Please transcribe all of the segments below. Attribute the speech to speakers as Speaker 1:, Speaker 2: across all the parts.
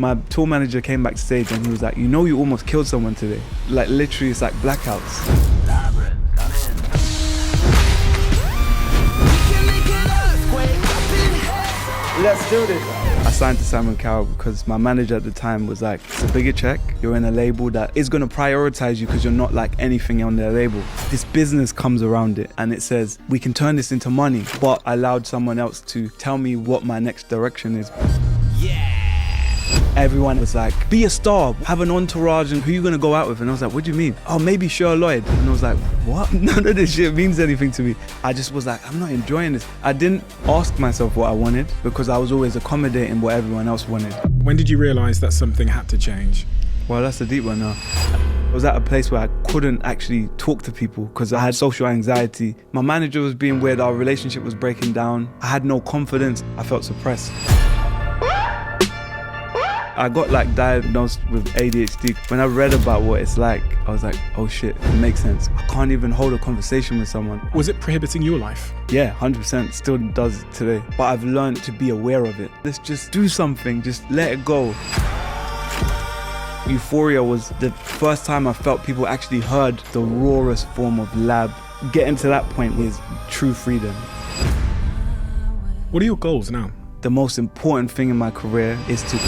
Speaker 1: My tour manager came backstage and he was like, you know you almost killed someone today. Like literally it's like blackouts.
Speaker 2: Labrinth, come in.
Speaker 1: Let's do this. I signed to Simon Cowell because my manager at the time was like, it's a bigger check. You're in a label that is going to prioritize you because you're not like anything on their label. This business comes around it and it says, we can turn this into money. But I allowed someone else to tell me what my next direction is.
Speaker 2: Yeah.
Speaker 1: Everyone was like, be a star, have an entourage, and who you gonna go out with? And I was like, what do you mean? Oh, maybe Cher Lloyd. And I was like, what? None of this shit means anything to me. I just was like, I'm not enjoying this. I didn't ask myself what I wanted because I was always accommodating what everyone else wanted.
Speaker 3: When did you realise that something had to change?
Speaker 1: Well, that's a deep one now. I was at a place where I couldn't actually talk to people because I had social anxiety. My manager was being weird, our relationship was breaking down. I had no confidence, I felt suppressed. I got like diagnosed with ADHD. When I read about what it's like, I was like, oh shit, it makes sense. I can't even hold a conversation with someone.
Speaker 3: Was it prohibiting your life?
Speaker 1: Yeah, 100%, still does today. But I've learned to be aware of it. Let's just do something, just let it go. Euphoria was the first time I felt people actually heard the rawest form of Lab. Getting to that point was true freedom.
Speaker 3: What are your goals now?
Speaker 1: The most important thing in my career is to...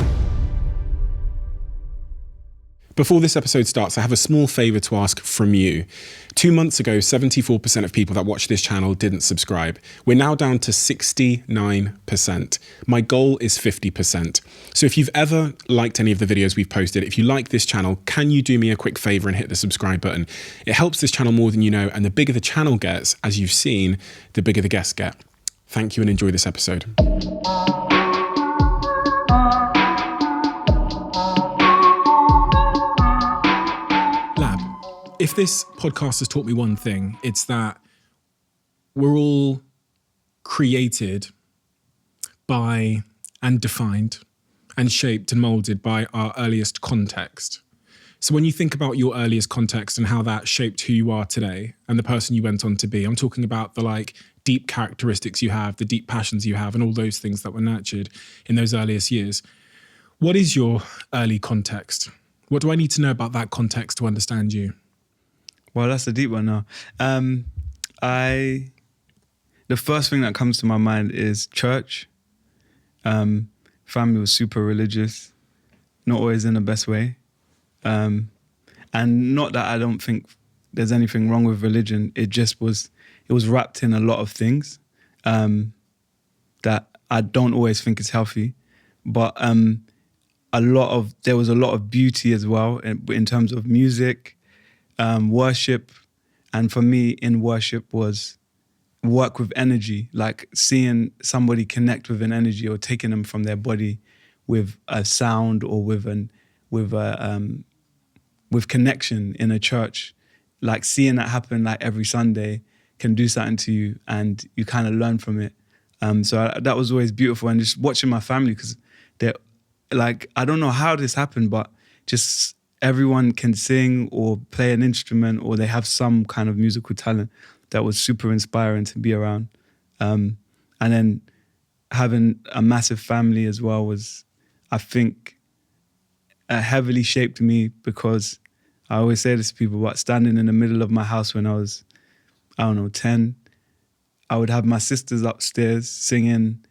Speaker 3: Before this episode starts, I have a small favour to ask from you. 2 months ago, 74% of people that watch this channel didn't subscribe. We're now down to 69%. My goal is 50%. So if you've ever liked any of the videos we've posted, if you like this channel, can you do me a quick favour and hit the subscribe button? It helps this channel more than you know, and the bigger the channel gets, as you've seen, the bigger the guests get. Thank you and enjoy this episode. If this podcast has taught me one thing, it's that we're all created by and defined and shaped and molded by our earliest context. So when you think about your earliest context and how that shaped who you are today and the person you went on to be, I'm talking about the like deep characteristics you have, the deep passions you have, and all those things that were nurtured in those earliest years. What is your early context? What do I need to know about that context to understand you?
Speaker 1: Well, that's a deep one now. The first thing that comes to my mind is church. Family was super religious, not always in the best way. And not that I don't think there's anything wrong with religion. It was wrapped in a lot of things that I don't always think is healthy. But there was a lot of beauty as well in terms of music, worship, and for me in worship was work with energy, like seeing somebody connect with an energy or taking them from their body with a sound or with connection in a church. Like seeing that happen like every Sunday can do something to you and you kind of learn from it. That was always beautiful, and just watching my family, because they're like, I don't know how this happened, but just everyone can sing or play an instrument or they have some kind of musical talent. That was super inspiring to be around. And then having a massive family as well was, I think, heavily shaped me, because I always say this to people, but standing in the middle of my house when I was, 10, I would have my sisters upstairs singing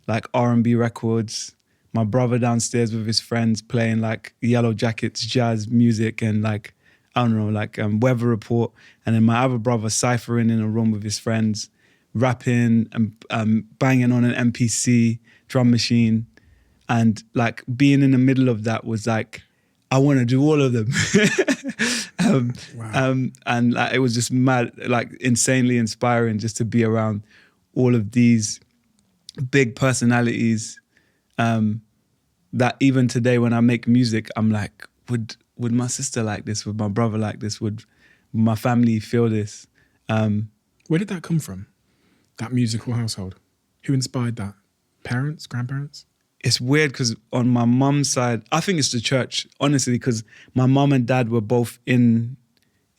Speaker 1: like R&B records, my brother downstairs with his friends playing like Yellow Jackets, jazz music, and like, Weather Report. And then my other brother ciphering in a room with his friends, rapping and banging on an MPC drum machine. And like being in the middle of that was like, I want to do all of them.
Speaker 3: Wow.
Speaker 1: And like, it was just mad, like insanely inspiring just to be around all of these big personalities. That even today when I make music, I'm like, would my sister like this? Would my brother like this? Would my family feel this?
Speaker 3: Where did that come from? That musical household? Who inspired that? Parents, grandparents?
Speaker 1: It's weird because on my mum's side, I think it's the church, honestly, because my mum and dad were both in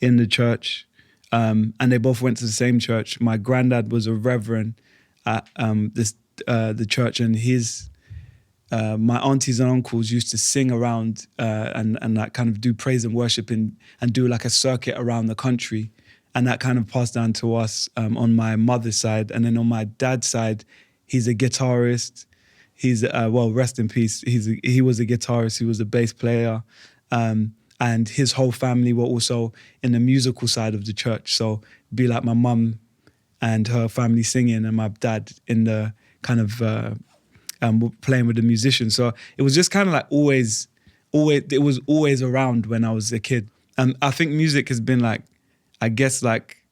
Speaker 1: the church, and they both went to the same church. My granddad was a reverend at the church, and his my aunties and uncles used to sing around and like kind of do praise and worship and do like a circuit around the country. And that kind of passed down to us on my mother's side. And then on my dad's side, he's a guitarist. He's, well, rest in peace. He was a guitarist. He was a bass player. And his whole family were also in the musical side of the church. So be like my mum and her family singing and my dad in the kind of playing with the musicians. So it was just kind of like always, it was always around when I was a kid. I think music has been like, I guess like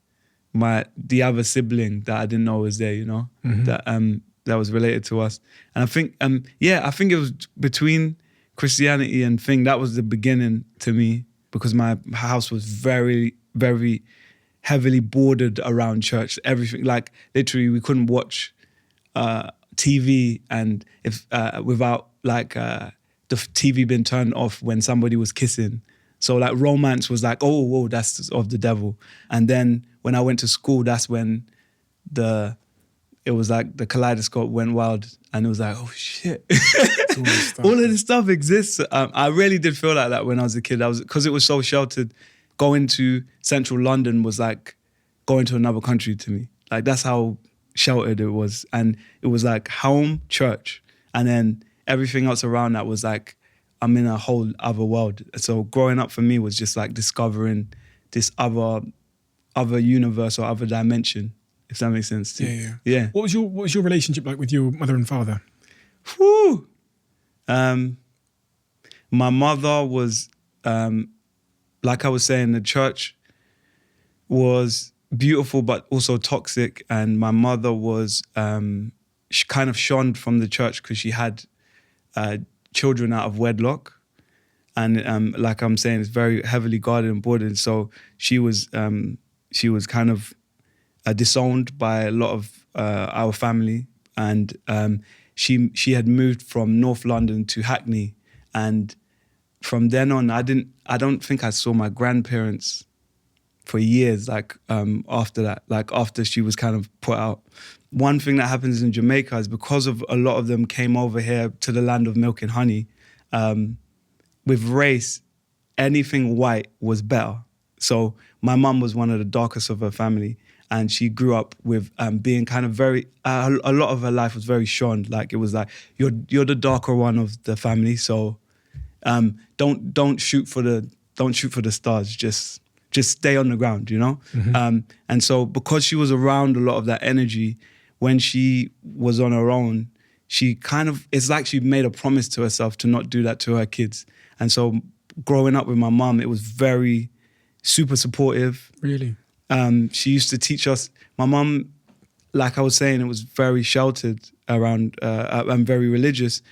Speaker 1: the other sibling that I didn't know was there, you know, that was related to us. And I think, I think it was between Christianity and thing, that was the beginning to me, because my house was very, very heavily bordered around church. Everything, like literally we couldn't watch TV and if without like the TV being turned off when somebody was kissing. So like romance was like, oh, whoa, that's of the devil. And then when I went to school, that's when it was like the kaleidoscope went wild and it was like, oh shit. All of this stuff exists. I really did feel like that when I was a kid. Because it was so sheltered. Going to central London was like going to another country to me. Like that's how sheltered it was. And it was like home, church. And then everything else around that was like, I'm in a whole other world. So growing up for me was just like discovering this other universe or other dimension, if that makes sense. Yeah.
Speaker 3: What was your relationship like with your mother and father?
Speaker 1: Whew. My mother was, like I was saying, the church was beautiful but also toxic, and my mother was she kind of shunned from the church because she had children out of wedlock, and like I'm saying, it's very heavily guarded and bordered. So she was kind of disowned by a lot of our family, and she had moved from North London to Hackney, and from then on, I don't think I saw my grandparents for years. Like after that, like after she was kind of put out. One thing that happens in Jamaica is because of a lot of them came over here to the land of milk and honey. With race, anything white was better. So my mum was one of the darkest of her family, and she grew up with being kind of very. A lot of her life was very shunned. Like it was like you're the darker one of the family, so don't shoot for the stars. Just stay on the ground, you know.
Speaker 3: Mm-hmm.
Speaker 1: And so because she was around a lot of that energy, when she was on her own, she kind of, it's like she made a promise to herself to not do that to her kids. And so growing up with my mum, it was very super supportive.
Speaker 3: Really?
Speaker 1: She used to teach us, my mum, like I was saying, it was very sheltered around, and very religious.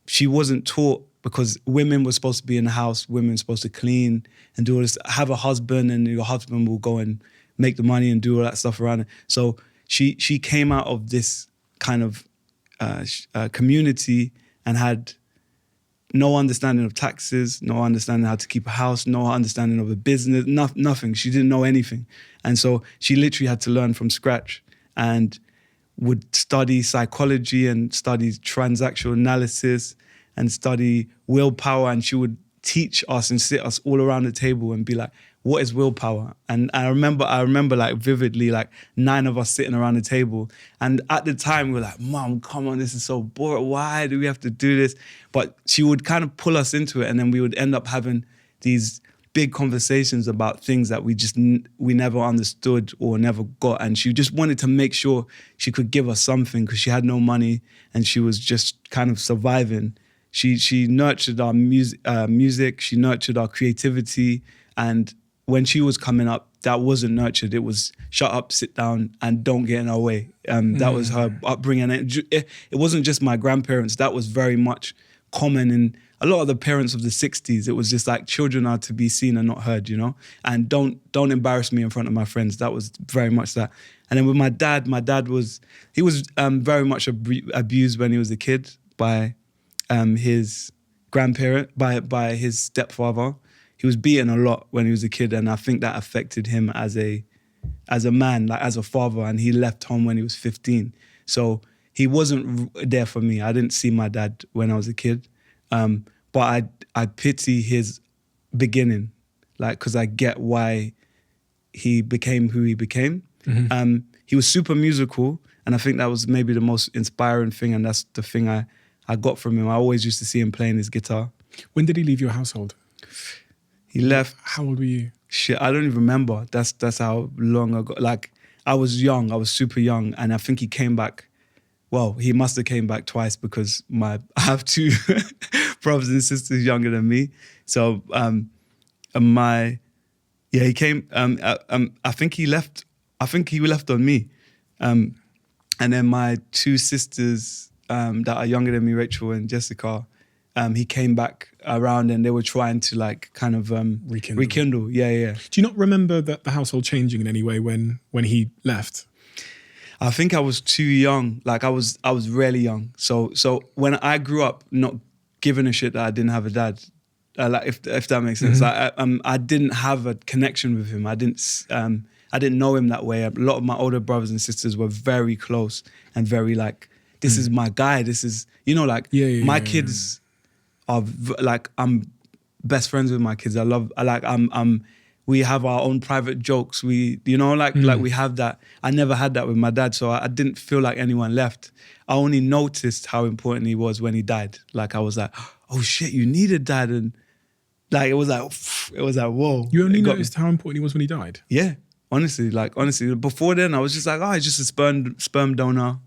Speaker 1: She wasn't taught, because women were supposed to be in the house, women were supposed to clean and do all this, have a husband, and your husband will go and make the money and do all that stuff around it. So she came out of this kind of community and had no understanding of taxes, no understanding how to keep a house, no understanding of a business, nothing. She didn't know anything. And so she literally had to learn from scratch and would study psychology and study transactional analysis and study willpower. And she would teach us and sit us all around the table and be like, what is willpower? And I remember like vividly, like 9 of us sitting around the table. And at the time we were like, Mom, come on, this is so boring. Why do we have to do this? But she would kind of pull us into it, and then we would end up having these big conversations about things that we never understood or never got. And she just wanted to make sure she could give us something, because she had no money and she was just kind of surviving. She nurtured our music, she nurtured our creativity, and when she was coming up, that wasn't nurtured. It was shut up, sit down, and don't get in our way. That was her upbringing. It wasn't just my grandparents. That was very much common in a lot of the parents of the 60s. It was just like, children are to be seen and not heard, you know? And don't embarrass me in front of my friends. That was very much that. And then with my dad was very much abused when he was a kid by his grandparent, by his stepfather. He was beaten a lot when he was a kid, and I think that affected him as a man, like as a father, and he left home when he was 15. So he wasn't there for me. I didn't see my dad when I was a kid, but I pity his beginning, like, because I get why he became who he became. He was super musical, and I think that was maybe the most inspiring thing, and that's the thing I got from him. I always used to see him playing his guitar.
Speaker 3: When did he leave your household?
Speaker 1: He left.
Speaker 3: How old were you?
Speaker 1: Shit, I don't even remember. That's how long ago. Like, I was young. I was super young, and I think he came back. Well, he must have came back twice because I have two brothers and sisters younger than me. So he came. I think he left. I think he left on me, and then my two sisters that are younger than me, Rachel and Jessica. He came back around and they were trying to like kind of rekindle. Yeah.
Speaker 3: Do you not remember that the household changing in any way when he left?
Speaker 1: I think I was too young. Like I was really young. So when I grew up, not giving a shit that I didn't have a dad, like if that makes sense. Like I didn't have a connection with him. I didn't know him that way. A lot of my older brothers and sisters were very close and very like, this is my guy. This is, like my kids. Like I'm best friends with my kids. We have our own private jokes. We, like we have that. I never had that with my dad, so I didn't feel like anyone left. I only noticed how important he was when he died. Like I was like, oh shit, you need a dad, and like it was like whoa.
Speaker 3: You only noticed how important he was when he died?
Speaker 1: Yeah, honestly. Before then I was just like, oh, he's just a sperm donor.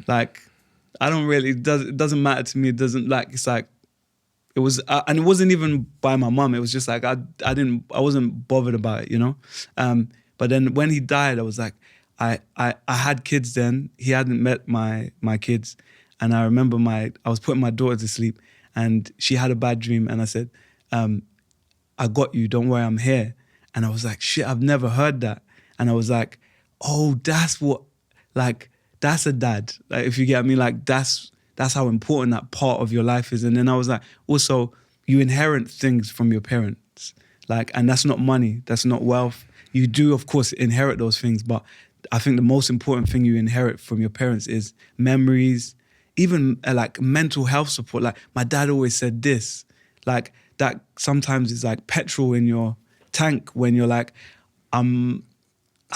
Speaker 1: Like I don't really. It doesn't matter to me. It doesn't like. It's like. It was, and it wasn't even by my mum. It was just like I wasn't bothered about it, But then when he died, I was like, I had kids then. He hadn't met my kids, and I remember I was putting my daughter to sleep, and she had a bad dream, and I said, I got you. Don't worry, I'm here. And I was like, shit, I've never heard that. And I was like, oh, that's a dad. Like if you get me, like that's how important that part of your life is. And then I was like, also, you inherit things from your parents. Like, and that's not money, that's not wealth. You do, of course, inherit those things, but I think the most important thing you inherit from your parents is memories, even like mental health support. Like my dad always said this, like that sometimes is like petrol in your tank when you're like, I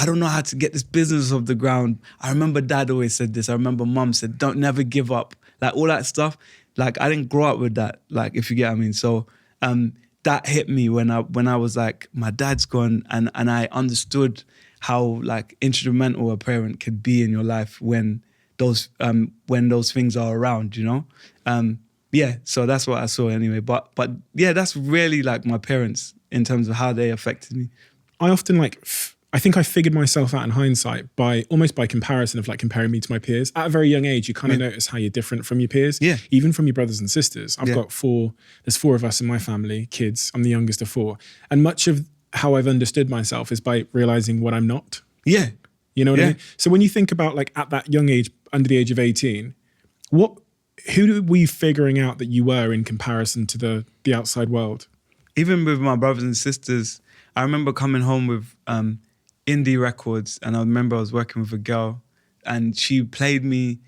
Speaker 1: don't know how to get this business off the ground. I remember dad always said this. I remember mum said, don't never give up. Like all that stuff. Like I didn't grow up with that, like if you get what I mean. So that hit me when I was like, my dad's gone, and I understood how like instrumental a parent could be in your life when those things are around, Yeah, so that's what I saw anyway. But yeah, that's really like my parents in terms of how they affected me.
Speaker 3: I often I think I figured myself out in hindsight almost by comparison of like comparing me to my peers. At a very young age, you kind of notice how you're different from your peers, even from your brothers and sisters. I've got there's four of us in my family, kids. I'm the youngest of four. And much of how I've understood myself is by realizing what I'm not.
Speaker 1: Yeah.
Speaker 3: You know what I mean? So when you think about like at that young age, under the age of 18, who were you figuring out that you were in comparison to the outside world?
Speaker 1: Even with my brothers and sisters, I remember coming home with indie records, and I remember I was working with a girl, and she played me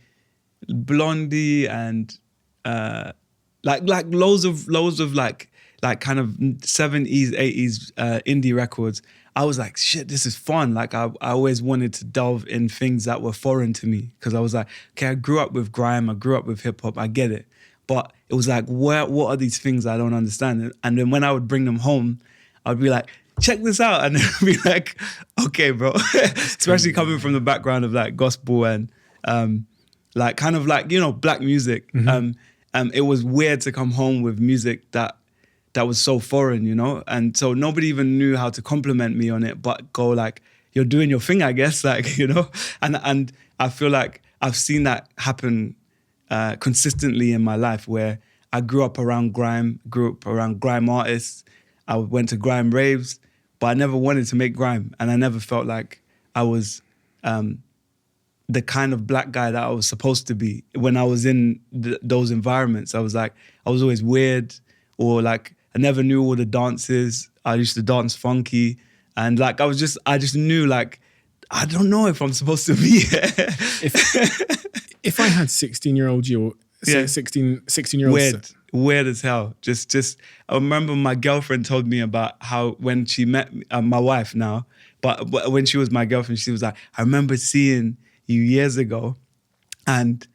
Speaker 1: Blondie and like loads of like kind of 70s, 80s indie records. I was like, shit, this is fun. Like I always wanted to delve in things that were foreign to me, because I was like, okay, I grew up with grime, I grew up with hip hop, I get it. But it was like, what are these things I don't understand? And then when I would bring them home, I'd be like, check this out. And they'd be like, okay, bro. Especially coming from the background of like gospel and like kind of like, black music. It was weird to come home with music that was so foreign, And so nobody even knew how to compliment me on it, but go like, you're doing your thing, I guess, like, And I feel like I've seen that happen consistently in my life, where I grew up around grime artists. I went to grime raves, but I never wanted to make grime, and I never felt like I was the kind of black guy that I was supposed to be. When I was in those environments, I was always weird, or like I never knew all the dances. I used to dance funky, and like I just knew like I don't know if I'm supposed to be here.
Speaker 3: If I had 16-year-old you, or
Speaker 1: Yeah.
Speaker 3: 16-year-old
Speaker 1: Weird as hell. Just I remember my girlfriend told me about how when she met my wife now, but when she was my girlfriend, she was like, I remember seeing you years ago, and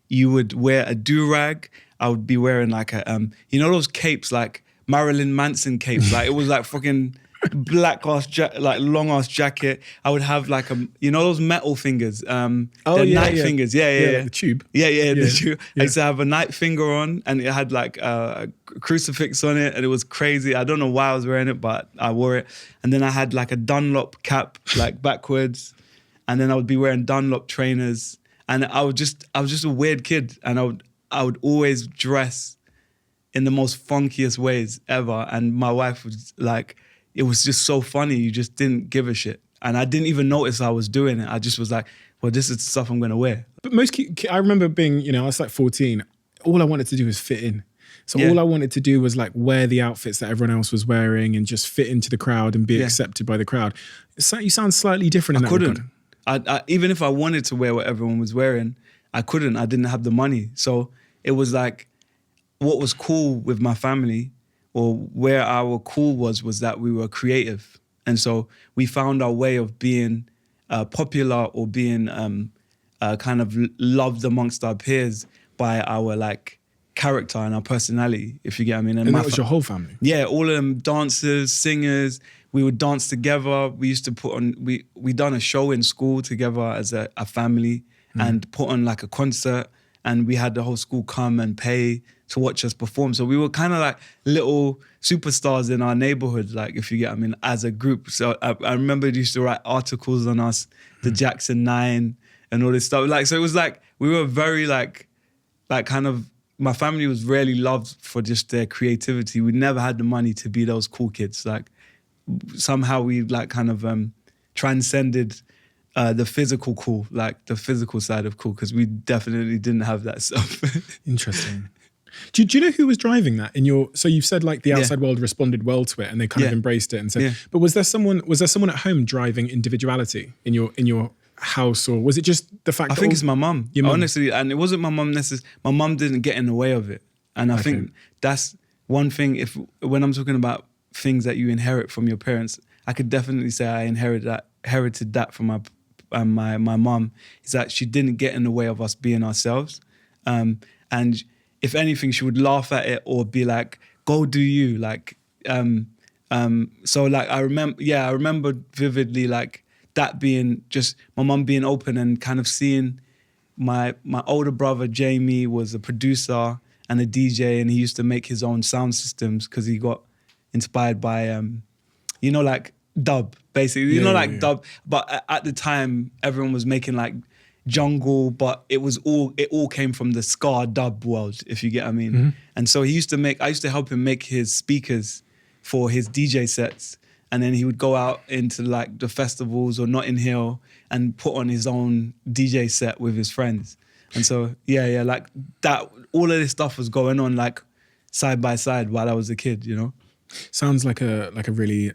Speaker 1: you would wear a do-rag. I would be wearing like a you know those capes, like Marilyn Manson capes, like it was like fucking black ass like long ass jacket. I would have like you know those metal fingers, the night fingers, yeah,
Speaker 3: like the tube,
Speaker 1: the tube. I used to have a night finger on, and it had like a crucifix on it, and it was crazy. I don't know why I was wearing it, but I wore it. And then I had like a Dunlop cap, like backwards, and then I would be wearing Dunlop trainers, and I was just a weird kid, and I would always dress in the most funkiest ways ever, and my wife was like, it was just so funny. You just didn't give a shit. And I didn't even notice I was doing it. I just was like, well, this is the stuff I'm going to wear.
Speaker 3: But I remember being, I was like 14. All I wanted to do was fit in. So all I wanted to do was like wear the outfits that everyone else was wearing and just fit into the crowd and be accepted by the crowd. You sound slightly different in that regard.
Speaker 1: I even if I wanted to wear what everyone was wearing, I couldn't. I didn't have the money. So it was like, what was cool with my family, or where our cool was that we were creative. And so we found our way of being popular or being kind of loved amongst our peers by our like character and our personality, if you get what I mean.
Speaker 3: And that was your whole family?
Speaker 1: Yeah, all of them dancers, singers. We would dance together. We used to put on, we done a show in school together as a family and put on like a concert, and we had the whole school come and pay to watch us perform. So we were kind of like little superstars in our neighborhood, like if you get what I mean, as a group. So I remember they used to write articles on us, the Jackson 9 and all this stuff. Like, so it was like, we were very like kind of, my family was really loved for just their creativity. We never had the money to be those cool kids. Like somehow we like kind of transcended the physical cool, like the physical side of cool, because we definitely didn't have that stuff.
Speaker 3: Interesting. Do you know who was driving that in your? So you've said like the outside world responded well to it and they kind of embraced it and said. But was there someone at home driving individuality in your house, or was it just the fact?
Speaker 1: I think it's my mum. Honestly, and it wasn't my mum necessarily. My mum didn't get in the way of it, and I think that's one thing. When I'm talking about things that you inherit from your parents, I could definitely say I inherited that from my mum. Is that she didn't get in the way of us being ourselves, and if anything, she would laugh at it or be like, "Go do you." Like, so like I remember vividly like that being just my mum being open and kind of seeing my older brother Jamie was a producer and a DJ, and he used to make his own sound systems because he got inspired by like dub, basically, dub. But at the time, everyone was making like jungle, but it all came from the ska dub world, if you get what I mean. And so I used to help him make his speakers for his DJ sets, and then he would go out into like the festivals or Notting Hill and put on his own DJ set with his friends. And so like that, all of this stuff was going on like side by side while I was a kid,
Speaker 3: Sounds like a really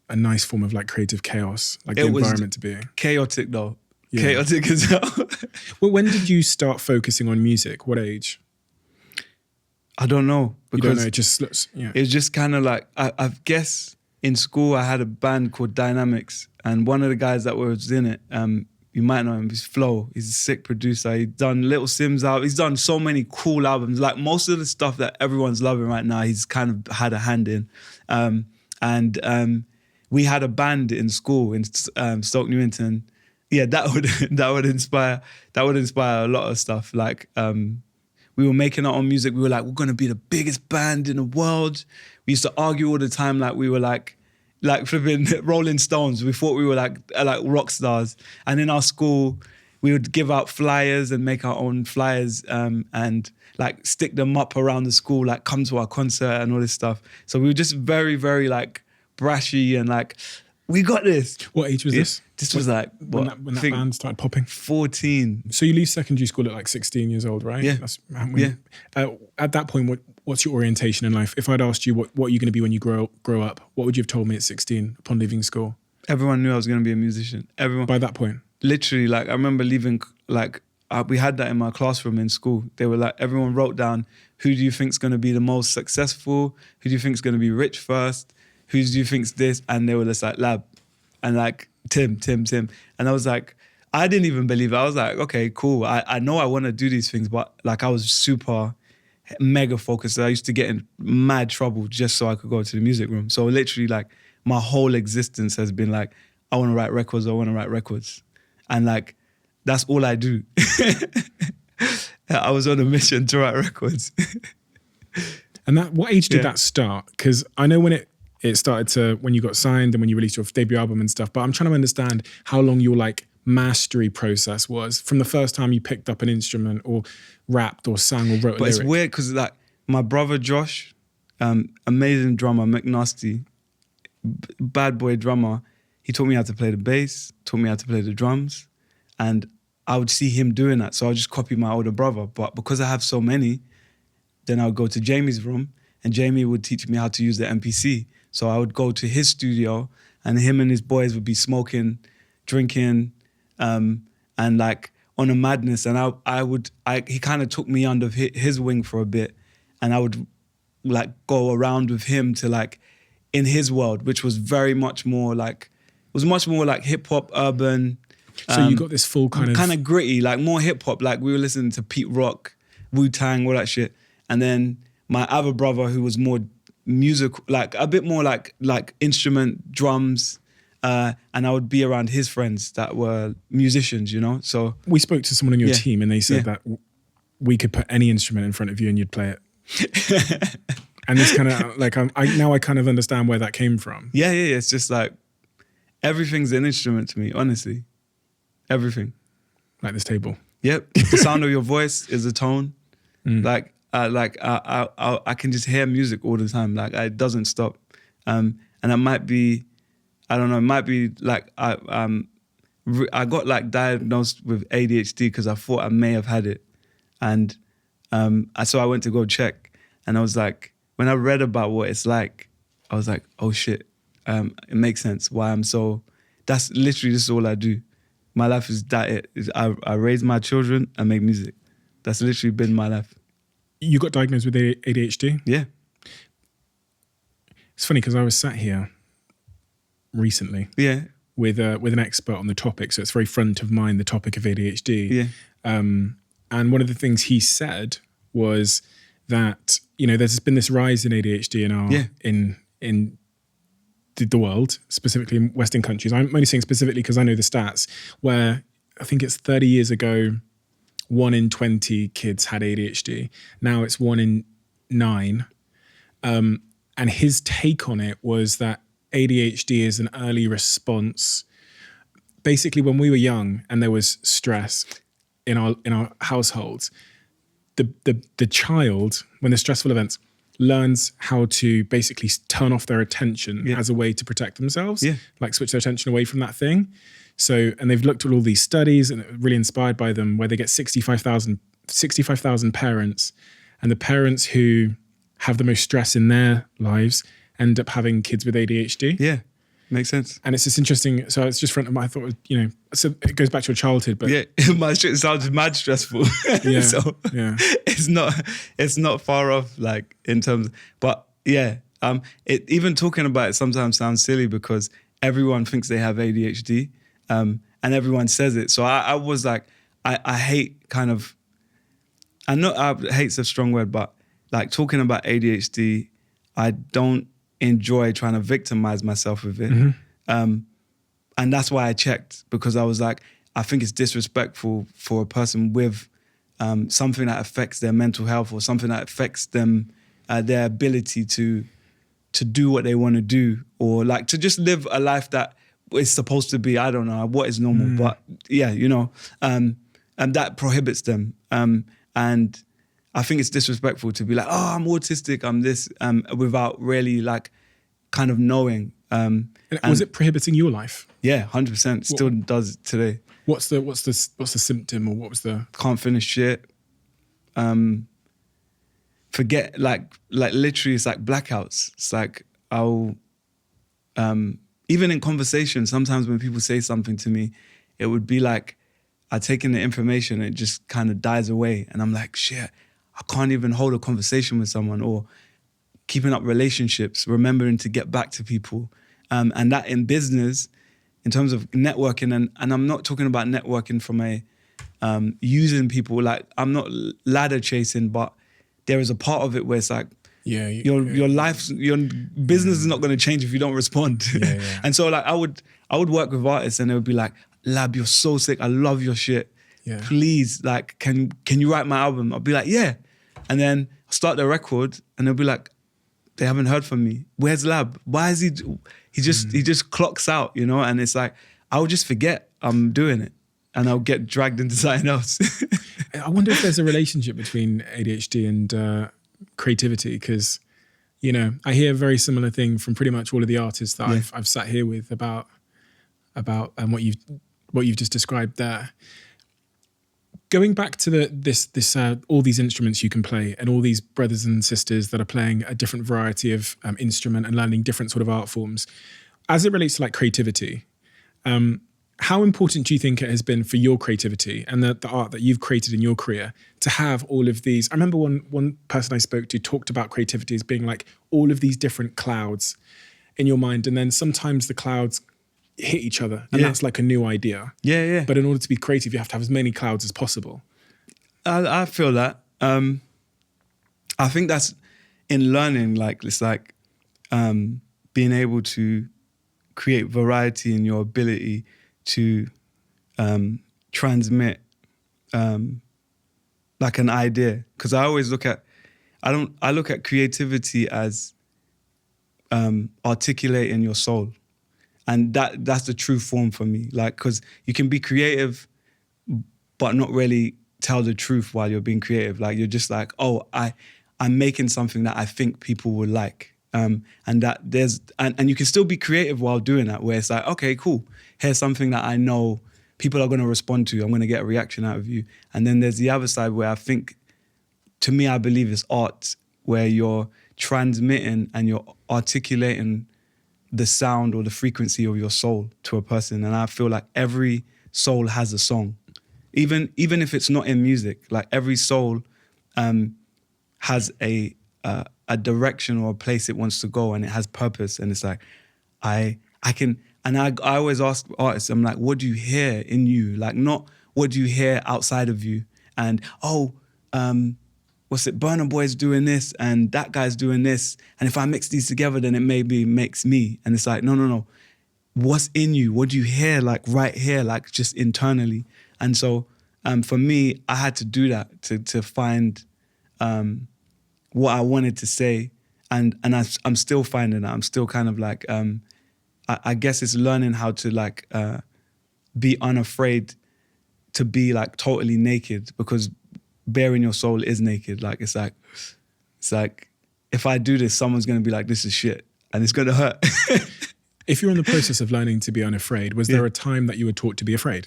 Speaker 3: a nice form of like creative chaos, like the environment to be in.
Speaker 1: Chaotic though. Yeah. Chaotic as hell.
Speaker 3: Well, when did you start focusing on music? What age?
Speaker 1: I don't know.
Speaker 3: Because you don't know, it just looks,
Speaker 1: It's just kind of like, I guess in school I had a band called Dynamics, and one of the guys that was in it, you might know him, he's Flo. He's a sick producer. He's done Little Sims out. He's done so many cool albums. Like most of the stuff that everyone's loving right now, he's kind of had a hand in. And we had a band in school in Stoke Newington. Yeah, that would inspire a lot of stuff. Like we were making our own music. We were like, we're gonna be the biggest band in the world. We used to argue all the time, like we were like flipping Rolling Stones. We thought we were like rock stars. And in our school, we would give out flyers and make our own flyers and like stick them up around the school, like come to our concert and all this stuff. So we were just very, very like brashy and like, we got this.
Speaker 3: What age was this?
Speaker 1: This was like,
Speaker 3: when that band started popping?
Speaker 1: 14.
Speaker 3: So you leave secondary school at like 16 years old, right?
Speaker 1: Yeah.
Speaker 3: At that point, what's your orientation in life? If I'd asked you what are you going to be when you grow up, what would you have told me at 16 upon leaving school?
Speaker 1: Everyone knew I was going to be a musician. Everyone.
Speaker 3: by that point?
Speaker 1: Literally, like I remember leaving, like we had that in my classroom in school. They were like, everyone wrote down, who do you think's going to be the most successful? Who do you think's going to be rich first? Who do you think's this? And they were just like, Lab. And like, Tim. And I was like, I didn't even believe it. I was like, okay, cool. I know I want to do these things, but like I was super mega focused. I used to get in mad trouble just so I could go to the music room. So literally like my whole existence has been like, I want to write records. And like, that's all I do. I was on a mission to write records.
Speaker 3: And that, what age did
Speaker 1: Yeah.
Speaker 3: that start? Because I know when it started to, when you got signed and when you released your debut album and stuff, but I'm trying to understand how long your like mastery process was from the first time you picked up an instrument or rapped or sang or wrote a
Speaker 1: But it's
Speaker 3: lyric.
Speaker 1: weird because like my brother Josh, amazing drummer, McNasty, bad boy drummer, he taught me how to play the bass, taught me how to play the drums, and I would see him doing that. So I would just copy my older brother. But because I have so many, then I would go to Jamie's room and Jamie would teach me how to use the MPC. So I would go to his studio and him and his boys would be smoking, drinking, and like on a madness. And he kind of took me under his wing for a bit, and I would like go around with him to like in his world, which was very much more like, it was much more like hip hop, urban.
Speaker 3: So you got this full kind of
Speaker 1: Gritty, like more hip hop. Like we were listening to Pete Rock, Wu-Tang, all that shit. And then my other brother, who was more musical, like a bit more like instrument, drums, and I would be around his friends that were musicians, you know. So
Speaker 3: we spoke to someone on your
Speaker 1: Yeah.
Speaker 3: team and they said
Speaker 1: Yeah.
Speaker 3: that we could put any instrument in front of you and you'd play it. And this kind of like, I kind of understand where that came from.
Speaker 1: yeah. It's just like everything's an instrument to me, honestly. Everything.
Speaker 3: Like this table.
Speaker 1: Yep. The sound of your voice is a tone. Like I can just hear music all the time. Like it doesn't stop. And it might be, I don't know. It might be like I got like diagnosed with ADHD because I thought I may have had it, and so I went to go check, and I was like, when I read about what it's like, I was like, oh shit, it makes sense why I'm so. That's literally, this is all I do. My life is that. I raise my children and make music. That's literally been my life.
Speaker 3: You got diagnosed with ADHD?
Speaker 1: Yeah.
Speaker 3: It's funny because I was sat here recently
Speaker 1: Yeah.
Speaker 3: with an expert on the topic, so it's very front of mind, the topic of ADHD.
Speaker 1: Yeah.
Speaker 3: And one of the things he said was that, you know, there's been this rise in ADHD in our
Speaker 1: Yeah.
Speaker 3: in the world, specifically in Western countries. I'm only saying specifically because I know the stats, where I think it's 30 years ago, 1 in 20 kids had ADHD. Now it's 1 in 9. And his take on it was that ADHD is an early response. Basically, when we were young and there was stress in our households, the child, when there's stressful events, learns how to basically turn off their attention as a way to protect themselves, like switch their attention away from that thing. So, and they've looked at all these studies and really inspired by them, where they get 65,000 parents, and the parents who have the most stress in their lives end up having kids with ADHD.
Speaker 1: Yeah. Makes sense.
Speaker 3: And it's just interesting. So it's just front of my, I thought, you know, so it goes back to your childhood, but
Speaker 1: Yeah, my shit sounds mad stressful.
Speaker 3: Yeah,
Speaker 1: So
Speaker 3: yeah.
Speaker 1: it's not far off, like in terms, but yeah, even talking about it sometimes sounds silly because everyone thinks they have ADHD, and everyone says it. So I was like, I hate kind of, I know hate's a strong word, but like talking about ADHD, I don't enjoy trying to victimize myself with it. And that's why I checked, because I was like, I think it's disrespectful for a person with something that affects their mental health or something that affects them, their ability to do what they want to do, or like to just live a life that is supposed to be, I don't know, what is normal, but yeah, you know, and that prohibits them. And I think it's disrespectful to be like, oh, I'm autistic, I'm this, without really like kind of knowing.
Speaker 3: And was it prohibiting your life?
Speaker 1: Yeah, 100%. Still does today.
Speaker 3: What's the symptom, or what was the?
Speaker 1: Can't finish shit. Forget, like literally, it's like blackouts. It's like I'll even in conversation, sometimes when people say something to me, it would be like I take in the information and it just kind of dies away. And I'm like, shit, I can't even hold a conversation with someone, or keeping up relationships, remembering to get back to people. And that in business, in terms of networking, and I'm not talking about networking from a using people, like I'm not ladder chasing, but there is a part of it where it's like, your business is not going to change if you don't respond.
Speaker 3: Yeah.
Speaker 1: And so like I would work with artists and they would be like, Lab, you're so sick. I love your shit.
Speaker 3: Yeah.
Speaker 1: Please, like, can you write my album? I'll be like, yeah. And then I'll start the record and they'll be like, they haven't heard from me. Where's Lab? Why is he just clocks out, you know? And it's like, I'll just forget I'm doing it and I'll get dragged into something else.
Speaker 3: I wonder if there's a relationship between ADHD and creativity, because, you know, I hear a very similar thing from pretty much all of the artists that I've sat here with about what you've just described there. Going back to this all these instruments you can play and all these brothers and sisters that are playing a different variety of instrument and learning different sort of art forms, as it relates to like creativity, how important do you think it has been for your creativity and the art that you've created in your career to have all of these? I remember one person I spoke to talked about creativity as being like all of these different clouds in your mind, and then sometimes the clouds hit each other, and that's like a new idea.
Speaker 1: Yeah.
Speaker 3: But in order to be creative, you have to have as many clouds as possible.
Speaker 1: I feel that. I think that's in learning, like it's like being able to create variety in your ability to transmit like an idea. Because I always look at creativity as articulating your soul. And that's the true form for me. Like, because you can be creative, but not really tell the truth while you're being creative. Like, you're just like, oh, I'm making something that I think people would like. And that and you can still be creative while doing that, where it's like, okay, cool. Here's something that I know people are going to respond to. I'm going to get a reaction out of you. And then there's the other side where I think, to me, I believe it's art, where you're transmitting and you're articulating the sound or the frequency of your soul to a person. And I feel like every soul has a song, even if it's not in music. Like every soul has a direction or a place it wants to go, and it has purpose. And it's like I always ask artists, I'm like, what do you hear in you? Like, not what do you hear outside of you? And what's it, Burna Boy's doing this and that guy's doing this, and if I mix these together, then it maybe makes me. And it's like, no. What's in you? What do you hear, like right here, like just internally? And so for me, I had to do that to find what I wanted to say. And I'm still finding that. I'm still kind of like, I guess it's learning how to like be unafraid to be like totally naked, because bearing your soul is naked. Like it's like if I do this, someone's gonna be like, this is shit, and it's gonna hurt.
Speaker 3: If you're in the process of learning to be unafraid, was there a time that you were taught to be afraid?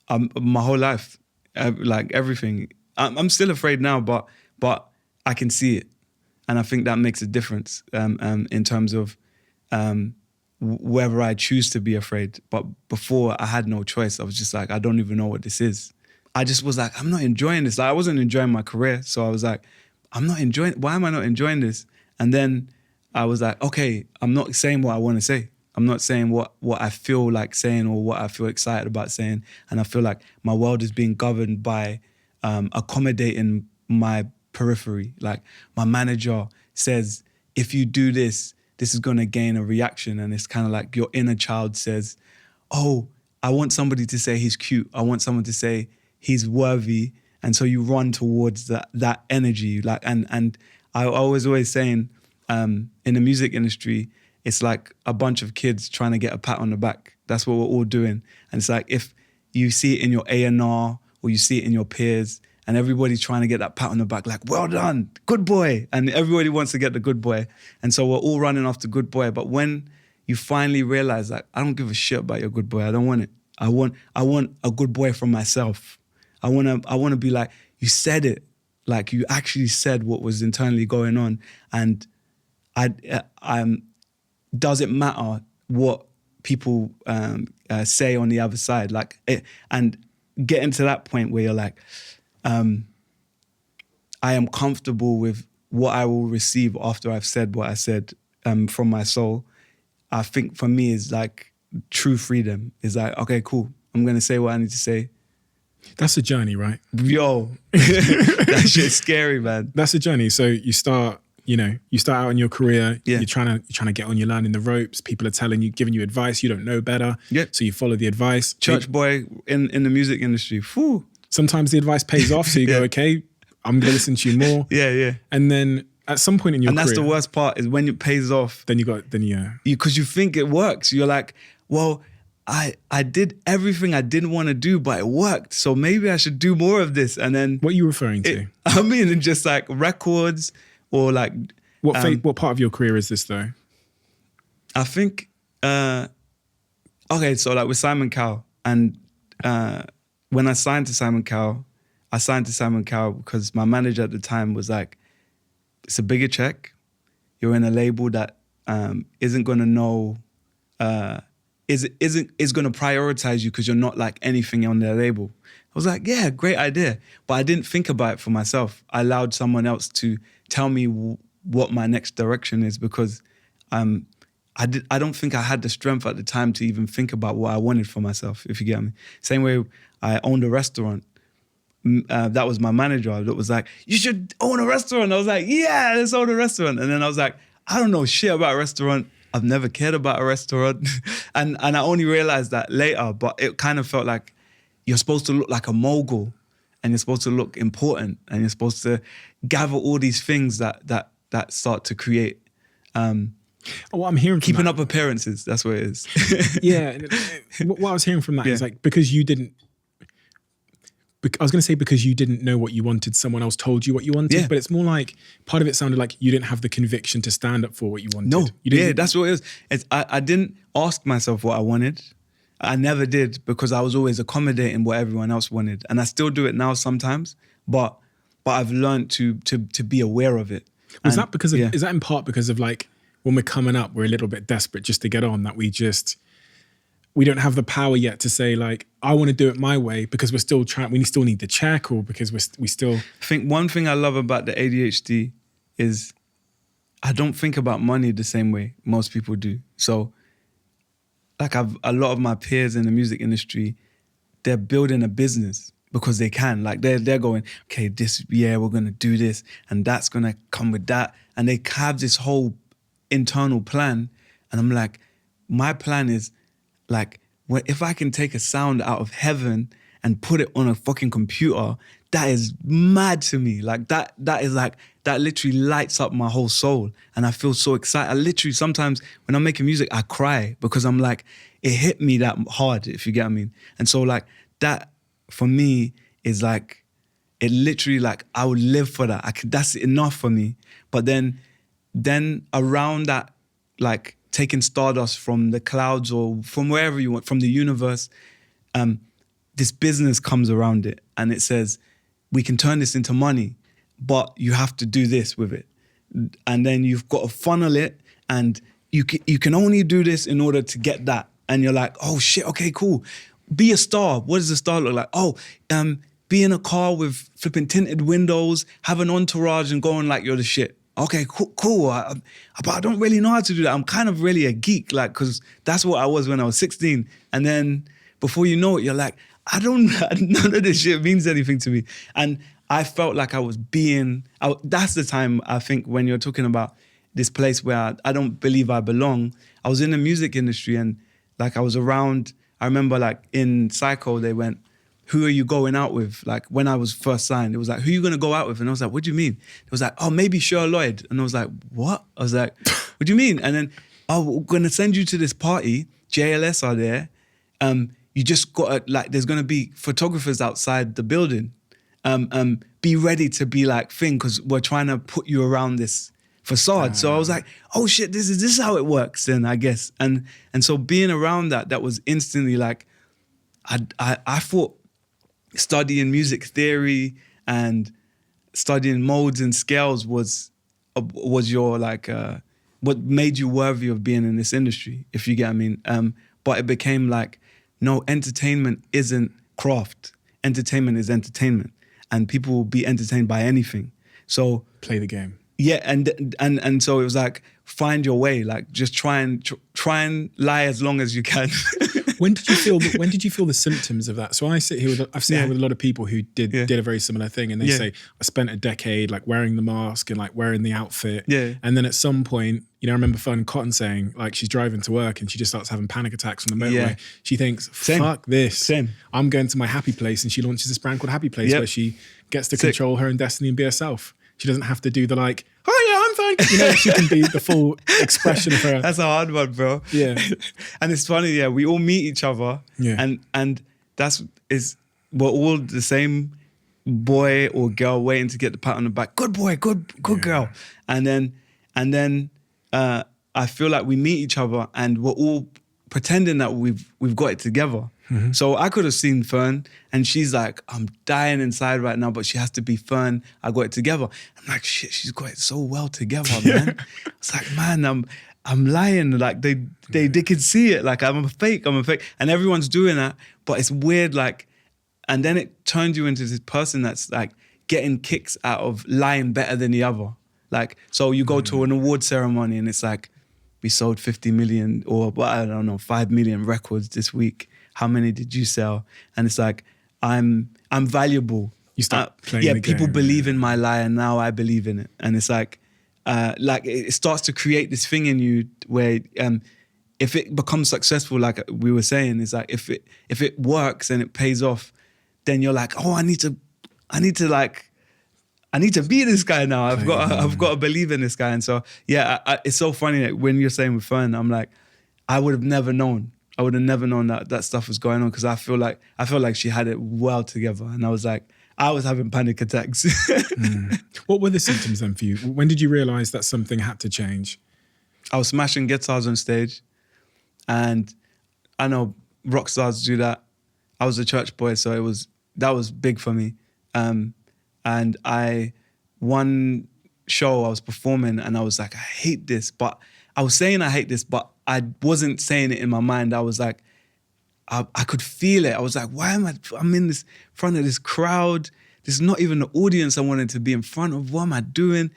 Speaker 1: My whole life, like everything. I'm still afraid now, but I can see it, and I think that makes a difference in terms of whether I choose to be afraid. But before, I had no choice. I was just like, I don't even know what this is. I just was like, I'm not enjoying this. Like, I wasn't enjoying my career. So I was like, why am I not enjoying this? And then I was like, okay, I'm not saying what I want to say. I'm not saying what I feel like saying or what I feel excited about saying. And I feel like my world is being governed by accommodating my periphery. Like my manager says, if you do this, this is going to gain a reaction. And it's kind of like your inner child says, oh, I want somebody to say he's cute. I want someone to say he's worthy. And so you run towards that energy. Like, and I was always saying, in the music industry, it's like a bunch of kids trying to get a pat on the back. That's what we're all doing. And it's like, if you see it in your A&R or you see it in your peers, and everybody's trying to get that pat on the back, like, well done, good boy. And everybody wants to get the good boy. And so we're all running after good boy. But when you finally realize, like, I don't give a shit about your good boy. I don't want it. I want a good boy from myself. I want to be like, you said it. Like, you actually said what was internally going on. And does it matter what people say on the other side, like it, and getting to that point where you're like, I am comfortable with what I will receive after I've said what I said from my soul. I think for me is like true freedom. Is like, okay, cool. I'm gonna say what I need to say.
Speaker 3: That's a journey, right?
Speaker 1: Yo, that shit's scary, man.
Speaker 3: That's a journey. So you start out in your career.
Speaker 1: Yeah.
Speaker 3: You're trying to get on. You're learning the ropes. People are telling you, giving you advice. You don't know better.
Speaker 1: Yep.
Speaker 3: So you follow the advice.
Speaker 1: Church boy in the music industry. Whew.
Speaker 3: Sometimes the advice pays off. So you go, okay, I'm gonna listen to you more.
Speaker 1: Yeah.
Speaker 3: And then at some point in your career,
Speaker 1: And that's the worst part is when it pays off.
Speaker 3: Then
Speaker 1: Because you think it works. You're like, well, I did everything I didn't want to do, but it worked. So maybe I should do more of this. And then
Speaker 3: what are you referring to?
Speaker 1: I mean, just like records or like.
Speaker 3: What part of your career is this though?
Speaker 1: I think, okay, so like with Simon Cowell. And when I signed to Simon Cowell because my manager at the time was like, it's a bigger check. You're in a label that isn't going to know, is going to prioritize you because you're not like anything on their label. I was like, yeah, great idea. But I didn't think about it for myself. I allowed someone else to tell me what my next direction is because I don't think I had the strength at the time to even think about what I wanted for myself, if you get me. Same way I owned a restaurant. That was my manager that was like, you should own a restaurant. I was like, yeah, let's own a restaurant. And then I was like, I don't know shit about a restaurant. I've never cared about a restaurant. and I only realized that later, but it kind of felt like you're supposed to look like a mogul and you're supposed to look important and you're supposed to gather all these things that start to create.
Speaker 3: What I'm hearing from
Speaker 1: keeping up appearances, that's what it is.
Speaker 3: Yeah. What I was hearing from that is like, because you didn't know what you wanted, someone else told you what you wanted.
Speaker 1: Yeah.
Speaker 3: But it's more like, part of it sounded like you didn't have the conviction to stand up for what you wanted.
Speaker 1: No,
Speaker 3: you didn't,
Speaker 1: that's what it is. I didn't ask myself what I wanted. I never did because I was always accommodating what everyone else wanted. And I still do it now sometimes, but I've learned to be aware of it.
Speaker 3: Is that in part because of like, when we're coming up, we're a little bit desperate just to get on, that we don't have the power yet to say like, I want to do it my way because we're still trying, we still need the check, or because we still...
Speaker 1: I think one thing I love about the ADHD is I don't think about money the same way most people do. So like a lot of my peers in the music industry, they're building a business because they can. Like they're going, okay, this year we're going to do this and that's going to come with that. And they have this whole internal plan. And I'm like, my plan is like, if I can take a sound out of heaven and put it on a fucking computer, that is mad to me. Like that is like, that literally lights up my whole soul. And I feel so excited. I literally, sometimes when I'm making music, I cry because I'm like, it hit me that hard, if you get what I mean. And so like that for me is like, it literally like, I would live for that. That's enough for me. But then around that, like taking stardust from the clouds or from wherever you want, from the universe, this business comes around it and it says, we can turn this into money, but you have to do this with it. And then you've got to funnel it and you can only do this in order to get that. And you're like, oh shit, okay, cool. Be a star. What does a star look like? Oh, be in a car with flipping tinted windows, have an entourage and going like you're the shit. Okay, cool. But I don't really know how to do that. I'm kind of really a geek, like, because that's what I was when I was 16. And then before you know it, you're like, none of this shit means anything to me. And I felt like I was that's the time I think when you're talking about this place where I don't believe I belong. I was in the music industry and like I was around, I remember like in Psycho, they went, who are you going out with? Like when I was first signed, it was like, who are you gonna go out with? And I was like, what do you mean? It was like, oh, maybe Sher Lloyd. And I was like, what? I was like, what do you mean? And then, oh, we're gonna send you to this party. JLS are there. You just gotta, like, there's gonna be photographers outside the building. Be ready to be like thing, because we're trying to put you around this facade. So I was like, oh shit, this is how it works then, I guess. And so being around that was instantly like, I thought studying music theory and studying modes and scales was your like what made you worthy of being in this industry, if you get what I mean. But it became like, no, entertainment isn't craft. Entertainment is entertainment, and people will be entertained by anything. So
Speaker 3: Play the game.
Speaker 1: yeah, and so it was like, find your way, like just try and lie as long as you can.
Speaker 3: When did you feel the symptoms of that? So I've sat here with a lot of people who did a very similar thing, and they say, I spent a decade like wearing the mask and like wearing the outfit.
Speaker 1: Yeah.
Speaker 3: And then at some point, I remember Fun Cotton saying like she's driving to work and she just starts having panic attacks on the motorway.
Speaker 1: Yeah.
Speaker 3: She thinks, fuck this.
Speaker 1: Same.
Speaker 3: I'm going to my happy place, and she launches this brand called Happy Place where she gets to
Speaker 1: Sick.
Speaker 3: control her own destiny and be herself. She doesn't have to do the like, oh yeah, I'm fine. She can be the full expression of her.
Speaker 1: That's a hard one, bro.
Speaker 3: Yeah.
Speaker 1: And it's funny, we all meet each other.
Speaker 3: Yeah.
Speaker 1: And we're all the same boy or girl waiting to get the pat on the back. Good boy, good girl. And then I feel like we meet each other and we're all pretending that we've got it together. Mm-hmm. So I could have seen Fern and she's like, I'm dying inside right now, but she has to be Fern. I got it together. I'm like, shit, she's got it so well together, man. It's like, man, I'm lying. Like they can see it. Like I'm a fake. And everyone's doing that, but it's weird. Like, and then it turned you into this person that's like getting kicks out of lying better than the other. Like, so you go to an award ceremony and it's like, we sold 50 million or I don't know, 5 million records this week. How many did you sell? And it's like, I'm valuable.
Speaker 3: You start playing the
Speaker 1: people
Speaker 3: game,
Speaker 1: believe in my lie and now I believe in it. And it's like it starts to create this thing in you where if it becomes successful, like we were saying, it's like if it works and it pays off, then you're like, oh, I need to be this guy now. I've got to believe in this guy. And so, it's so funny that when you're saying with Fern, I'm like, I would have never known that stuff was going on because I feel like she had it well together. And I was having panic attacks.
Speaker 3: What were the symptoms then for you? When did you realize that something had to change?
Speaker 1: I was smashing guitars on stage and I know rock stars do that. I was a church boy, so that was big for me. And one show I was performing and I was like, I hate this, but I was saying I hate this, but I wasn't saying it in my mind. I was like, I could feel it. I was like, why I'm in this front of this crowd. This is not even the audience I wanted to be in front of. What am I doing?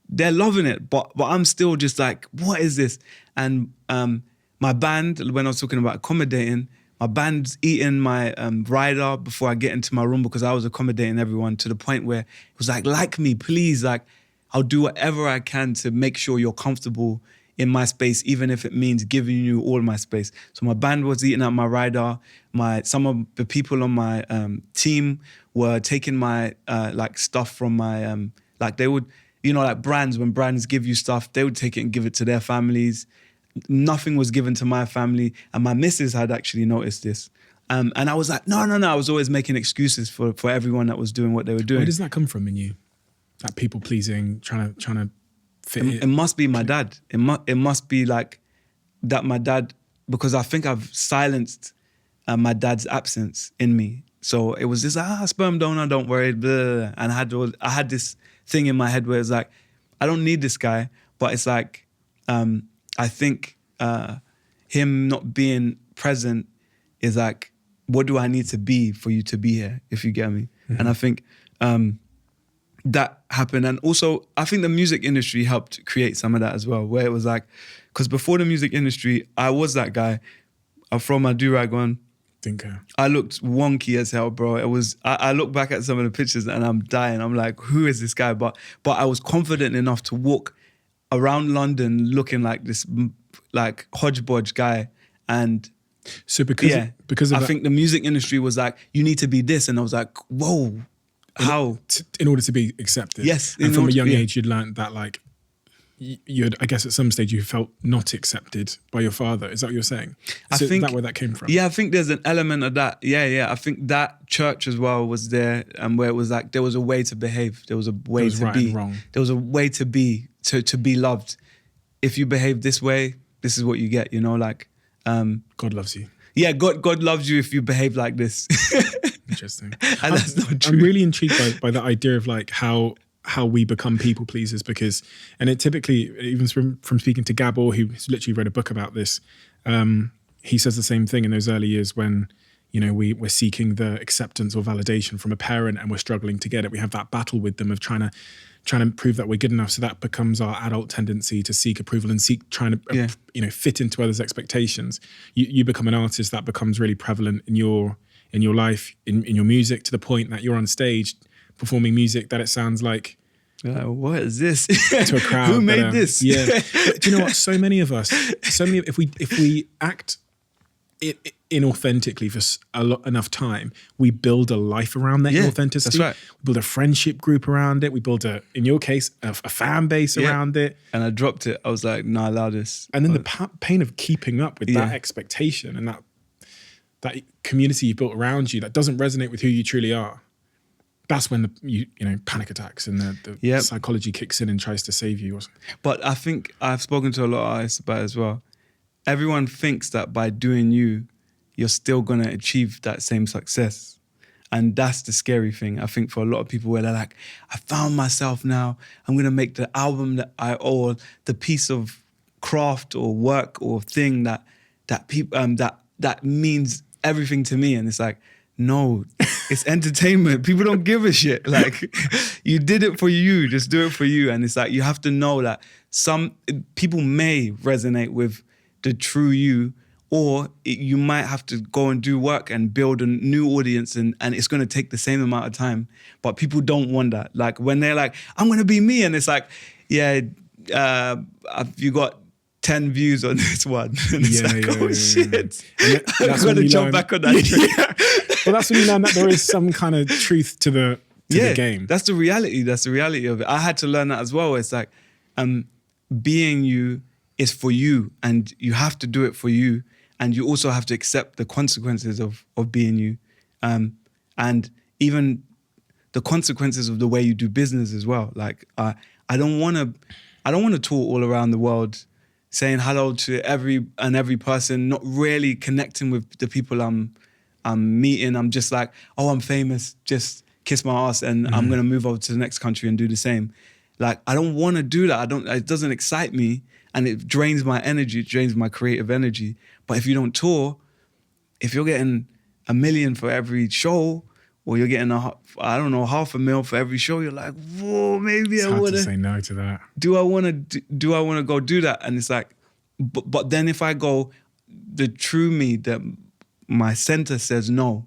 Speaker 1: They're loving it, but I'm still just like, what is this? And my band, when I was talking about accommodating, my band's eating my rider before I get into my room because I was accommodating everyone to the point where it was like me, please, like, I'll do whatever I can to make sure you're comfortable in my space, even if it means giving you all my space. So my band was eating up my rider. Some of the people on my team were taking my like stuff from my, like they would, like brands, when brands give you stuff, they would take it and give it to their families. Nothing was given to my family. And my missus had actually noticed this. And I was like, no. I was always making excuses for everyone that was doing what they were doing.
Speaker 3: Where does that come from in you? That people pleasing, trying to fit
Speaker 1: it must be my dad. It must be like that my dad, because I think I've silenced my dad's absence in me. So it was this, sperm donor, don't worry, blah, blah, blah. And I had this thing in my head where it's like, I don't need this guy, but it's like, I think him not being present is like, what do I need to be for you to be here, if you get me? Mm-hmm. And I think that happened. And also, I think the music industry helped create some of that as well, where it was like, because before the music industry, I was that guy. I throw my do-rag on.
Speaker 3: Thinker.
Speaker 1: I looked wonky as hell, bro. It was. I look back at some of the pictures and I'm dying. I'm like, who is this guy? But I was confident enough to walk around London looking like this, like hodgepodge guy. And
Speaker 3: so because of
Speaker 1: I think the music industry was like, you need to be this, and I was like, whoa, how?
Speaker 3: In order to be accepted.
Speaker 1: Yes.
Speaker 3: And from a young age, you'd learned that like, you'd, I guess at some stage you felt not accepted by your father. Is that what you're saying?
Speaker 1: I think,
Speaker 3: is that where that came from?
Speaker 1: Yeah, I think there's an element of that. Yeah. I think that church as well was there, and where it was like, there was a way to behave. There was a way to
Speaker 3: right
Speaker 1: be.
Speaker 3: And wrong.
Speaker 1: There was a way to be, to be loved. If you behave this way, this is what you get, like.
Speaker 3: God loves you.
Speaker 1: Yeah, God loves you if you behave like this.
Speaker 3: Interesting.
Speaker 1: And that's not true.
Speaker 3: I'm really intrigued by the idea of like how we become people pleasers, because, and it typically, even from speaking to Gabor, who's literally read a book about this, he says the same thing in those early years when, you know, we're seeking the acceptance or validation from a parent and we're struggling to get it. We have that battle with them of trying to prove that we're good enough. So that becomes our adult tendency to seek approval and trying to, you know, fit into others' expectations. You become an artist, that becomes really prevalent in your life, in your music, to the point that you're on stage performing music that it sounds like,
Speaker 1: what is this?
Speaker 3: to a crowd.
Speaker 1: Who made this?
Speaker 3: Yeah. But do you know what? So many of us, if we act inauthentically for enough time, we build a life around that inauthenticity.
Speaker 1: That's right.
Speaker 3: We build a friendship group around it. We build in your case, a fan base around it.
Speaker 1: And I dropped it. I was like, no, I allow this.
Speaker 3: And then the pain of keeping up with that expectation and that community you built around you that doesn't resonate with who you truly are. That's when the panic attacks and the psychology kicks in and tries to save you.
Speaker 1: But I think I've spoken to a lot of artists about it as well. Everyone thinks that by doing you're still going to achieve that same success. And that's the scary thing, I think, for a lot of people, where they're like, I found myself now. I'm going to make the album or the piece of craft or work or thing that people that means everything to me. And it's like, no, it's entertainment. People don't give a shit. Like, you did it for you, just do it for you. And it's like, you have to know that some people may resonate with the true you, or you might have to go and do work and build a new audience, and it's going to take the same amount of time. But people don't want that. Like, when they're like, I'm going to be me, and it's like, you got 10 views on this one. And it's shit. I'm going to jump back on that train.
Speaker 3: Well, that's when you learn that there is some kind of truth to the game.
Speaker 1: That's the reality. That's the reality of it. I had to learn that as well. It's like, being you is for you, and you have to do it for you. And you also have to accept the consequences of being you. And even the consequences of the way you do business as well. Like, I don't want to tour all around the world saying hello to every person, not really connecting with the people I'm meeting. I'm just like, oh, I'm famous, just kiss my ass, and I'm gonna move over to the next country and do the same. Like, I don't want to do that. It doesn't excite me, and it drains my energy, it drains my creative energy. But if you don't tour, if you're getting $1 million for every show, or you're getting $500,000 for every show, you're like, whoa, maybe I want to
Speaker 3: say no to that.
Speaker 1: Do I want to go do that? And it's like, but then if I go, the true me that my center says no,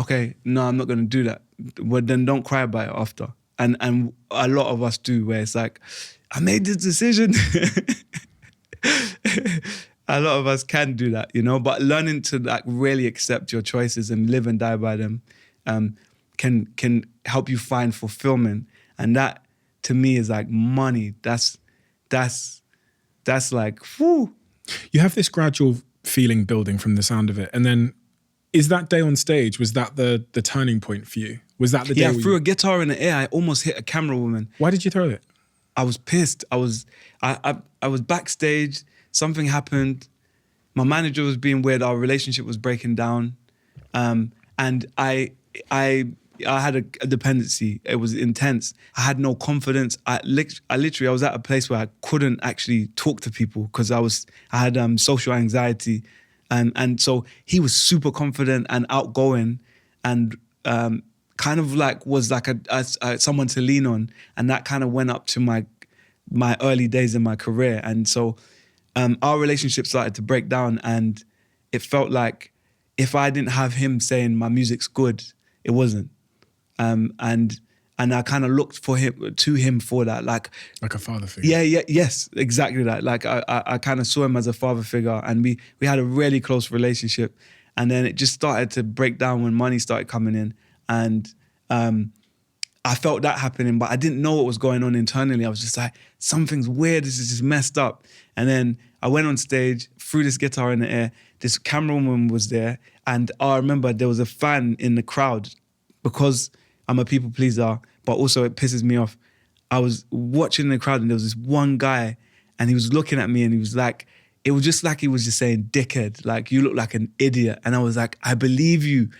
Speaker 1: okay, no, I'm not going to do that. Well, then don't cry about it after. And a lot of us do, where it's like, I made this decision. A lot of us can do that, but learning to like really accept your choices and live and die by them can help you find fulfillment. And that, to me, is like money. That's like, whew.
Speaker 3: You have this gradual feeling building from the sound of it. And then, is that day on stage, was that the turning point for you? Was that the day?
Speaker 1: Yeah, I threw a guitar in the air. I almost hit a camera woman.
Speaker 3: Why did you throw it?
Speaker 1: I was pissed. I was backstage. Something happened. My manager was being weird. Our relationship was breaking down, and I had a dependency. It was intense. I had no confidence. I literally was at a place where I couldn't actually talk to people because I had social anxiety, and so he was super confident and outgoing, and kind of like was like a someone to lean on, and that kind of went up to my early days in my career, and so. Our relationship started to break down, and it felt like if I didn't have him saying my music's good, it wasn't. And I kind of looked to him for that, like
Speaker 3: a father figure.
Speaker 1: Yes, exactly that. Like I kind of saw him as a father figure, and we had a really close relationship, and then it just started to break down when money started coming in, and I felt that happening, but I didn't know what was going on internally. I was just like, something's weird, this is just messed up. And then I went on stage, threw this guitar in the air, this camerawoman was there, and I remember there was a fan in the crowd. Because I'm a people pleaser, but also it pisses me off. I was watching the crowd, and there was this one guy, and he was looking at me, and he was like, it was just like he was just saying, dickhead, like, you look like an idiot. And I was like, I believe you.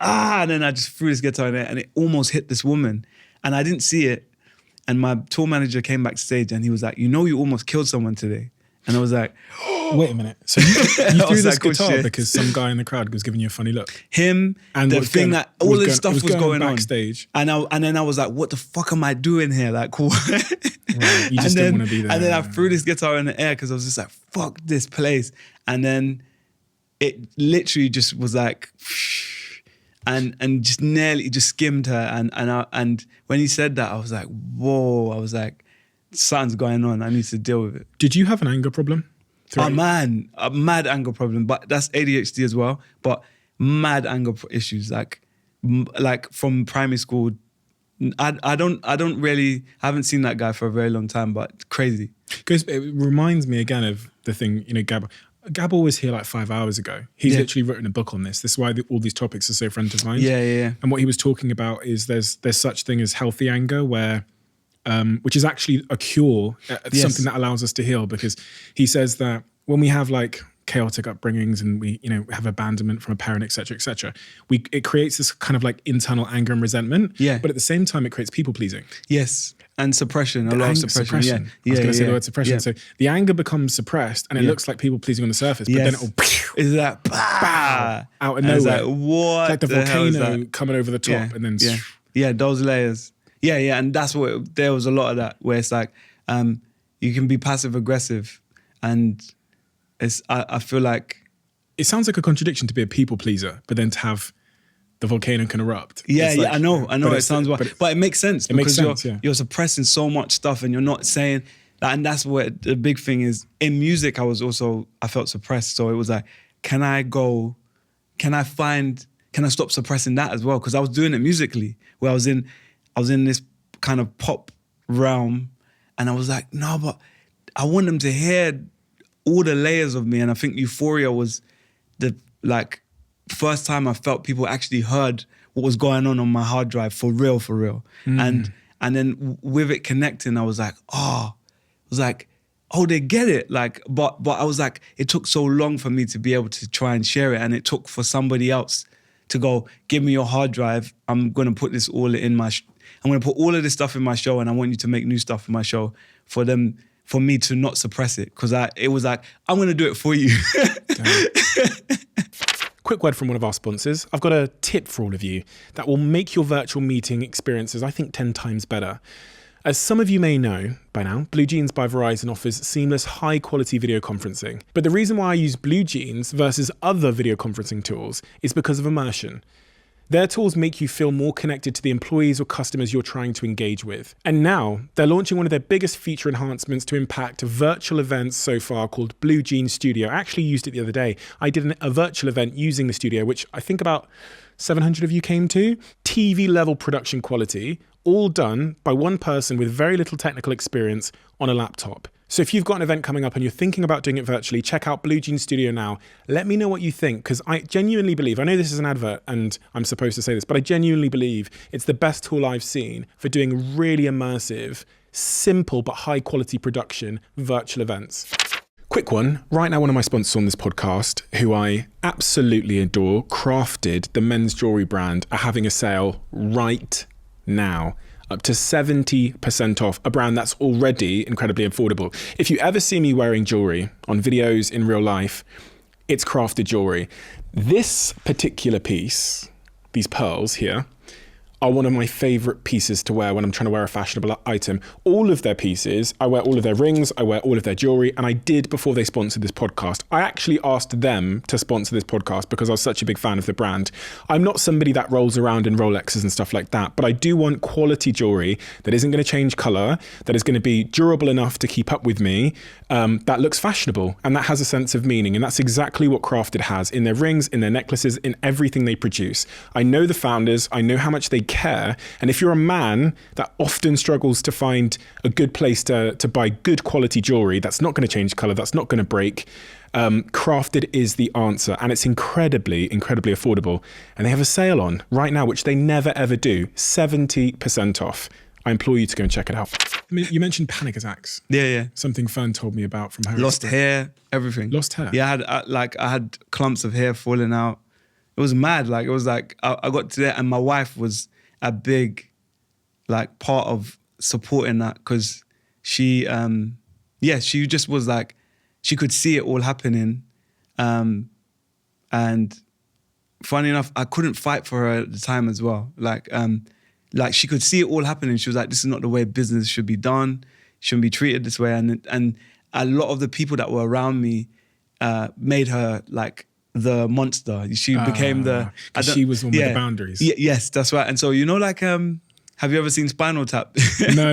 Speaker 1: And then I just threw this guitar in there, and it almost hit this woman. And I didn't see it. And my tour manager came backstage, and he was like, you almost killed someone today. And I was like, oh.
Speaker 3: Wait a minute. So you threw
Speaker 1: was
Speaker 3: this
Speaker 1: like, oh,
Speaker 3: guitar
Speaker 1: shit.
Speaker 3: because some guy in the crowd was giving you a funny look.
Speaker 1: Him,
Speaker 3: And
Speaker 1: the
Speaker 3: what's
Speaker 1: thing
Speaker 3: going-
Speaker 1: that all
Speaker 3: was
Speaker 1: this
Speaker 3: going-
Speaker 1: stuff
Speaker 3: was
Speaker 1: was
Speaker 3: going
Speaker 1: going on
Speaker 3: backstage.
Speaker 1: and then I was like, what the fuck am I doing here? Like, what?
Speaker 3: Right, you just didn't want to be there.
Speaker 1: And then I threw this guitar in the air because I was just like, fuck this place. And then it literally just was like, and just nearly just skimmed her. And when he said that, I was like, whoa. I was like, something's going on. I need to deal with it.
Speaker 3: Did you have an anger problem?
Speaker 1: Oh man, a mad anger problem, but that's ADHD as well. But mad anger issues, like from primary school. I haven't seen that guy for a very long time, but crazy.
Speaker 3: Because it reminds me again of the thing, Gabor was here like 5 hours ago. He's literally written a book on this. This is why all these topics are so front of mind.
Speaker 1: Yeah.
Speaker 3: And what he was talking about is there's such thing as healthy anger where, which is actually a cure, something that allows us to heal, because he says that when we have like chaotic upbringings and we, have abandonment from a parent, et cetera, it creates this kind of like internal anger and resentment.
Speaker 1: Yeah.
Speaker 3: But at the same time, it creates people pleasing.
Speaker 1: Yes. And suppression, a lot of suppression.
Speaker 3: I was going to say the word suppression.
Speaker 1: Yeah.
Speaker 3: So the anger becomes suppressed and it looks like people pleasing on the surface, but then it'll
Speaker 1: is that bah!
Speaker 3: out of
Speaker 1: And it's
Speaker 3: nowhere.
Speaker 1: like, what?
Speaker 3: It's like the
Speaker 1: hell is
Speaker 3: volcano
Speaker 1: that?
Speaker 3: coming over the top and then
Speaker 1: yeah, those layers. Yeah, and that's what there was a lot of that where it's like you can be passive aggressive, and I feel like
Speaker 3: it sounds like a contradiction to be a people pleaser, but then to have the volcano can erupt.
Speaker 1: Yeah,
Speaker 3: It's like,
Speaker 1: I know. It sounds wild, but it makes sense because you're suppressing so much stuff, and you're not saying that. And that's what the big thing is. In music, I felt suppressed. So it was like, can I stop suppressing that as well? Because I was doing it musically, where I was in this kind of pop realm, and I was like, no, but I want them to hear all the layers of me. And I think Euphoria was the first time I felt people actually heard what was going on my hard drive for real. And then with it connecting, I was like, oh, they get it. But I was like, it took so long for me to be able to try and share it. And it took for somebody else to go, give me your hard drive. I'm going to put this all in I'm going to put all of this stuff in my show, and I want you to make new stuff for my show for me to not suppress it. Because it was like, I'm going to do it for you.
Speaker 3: Quick word from one of our sponsors. I've got a tip for all of you that will make your virtual meeting experiences, I think, 10 times better. As some of you may know by now, Blue Jeans by Verizon offers seamless, high-quality video conferencing. But the reason why I use Blue Jeans versus other video conferencing tools is because of immersion. Their tools make you feel more connected to the employees or customers you're trying to engage with. And now, they're launching one of their biggest feature enhancements to impact virtual events so far called Blue Jeans Studio. I actually used it the other day. I did a virtual event using the studio, which I think about 700 of you came to. TV-level production quality, all done by one person with very little technical experience on a laptop. So if you've got an event coming up and you're thinking about doing it virtually, check out Blue Jeans Studio now. Let me know what you think, because I genuinely believe, I know this is an advert and I'm supposed to say this, but I genuinely believe it's the best tool I've seen for doing really immersive, simple but high quality production virtual events. Quick one, right now one of my sponsors on this podcast, who I absolutely adore, Crafted, the men's jewelry brand, are having a sale right now. Up to 70% off, a brand that's already incredibly affordable. If you ever see me wearing jewelry on videos in real life, it's Crafted jewelry. This particular piece, these pearls here, are one of my favorite pieces to wear when I'm trying to wear a fashionable item. All of their pieces, I wear all of their rings, I wear all of their jewelry, and I did before they sponsored this podcast. I actually asked them to sponsor this podcast because I was such a big fan of the brand. I'm not somebody that rolls around in Rolexes and stuff like that, but I do want quality jewelry that isn't going to change color, that is going to be durable enough to keep up with me, that looks fashionable, and that has a sense of meaning. And that's exactly what Crafted has in their rings, in their necklaces, in everything they produce. I know the founders, I know how much they care. And if you're a man that often struggles to find a good place to buy good quality jewelry that's not going to change color, that's not going to break, Crafted is the answer. And it's incredibly affordable. And they have a sale on right now, which they never ever do. 70% off. I implore you to go and check it out. I mean, you mentioned panic attacks.
Speaker 1: Yeah.
Speaker 3: Something Fern told me about from her.
Speaker 1: Lost hair, everything.
Speaker 3: Lost hair?
Speaker 1: Yeah, I had clumps of hair falling out. It was mad. It was like, I got to there, and my wife was a big, part of supporting that, because she just was like, she could see it all happening. And funny enough, I couldn't fight for her at the time as well. Like she could see it all happening. She was like, this is not the way business should be done. Shouldn't be treated this way. And a lot of the people that were around me made her like the monster. She became the...
Speaker 3: She was one with the boundaries.
Speaker 1: Yes, that's right. And so, like, have you ever seen Spinal Tap?
Speaker 3: No.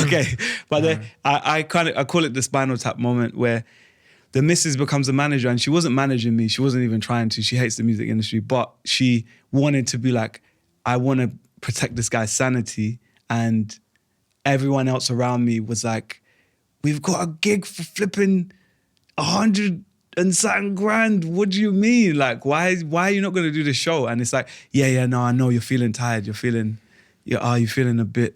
Speaker 1: Okay. But I call it the Spinal Tap moment where the missus becomes a manager, and she wasn't managing me. She wasn't even trying to. She hates the music industry, but she wanted to be like, I want to protect this guy's sanity. And everyone else around me was like, we've got a gig for flipping 100 and something grand. What do you mean? Like, why are you not going to do the show? And it's like, no, I know you're feeling tired. You're feeling a bit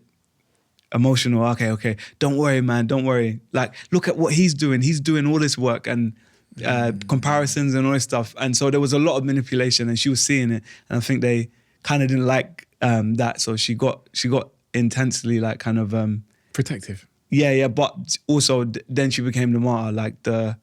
Speaker 1: emotional. Okay. Don't worry, man. Don't worry. Like, look at what he's doing. He's doing all this work and comparisons and all this stuff. And so there was a lot of manipulation, and she was seeing it. And I think they kind of didn't like that. So she got intensely like kind of
Speaker 3: protective.
Speaker 1: Yeah. But also then she became the martyr. Like there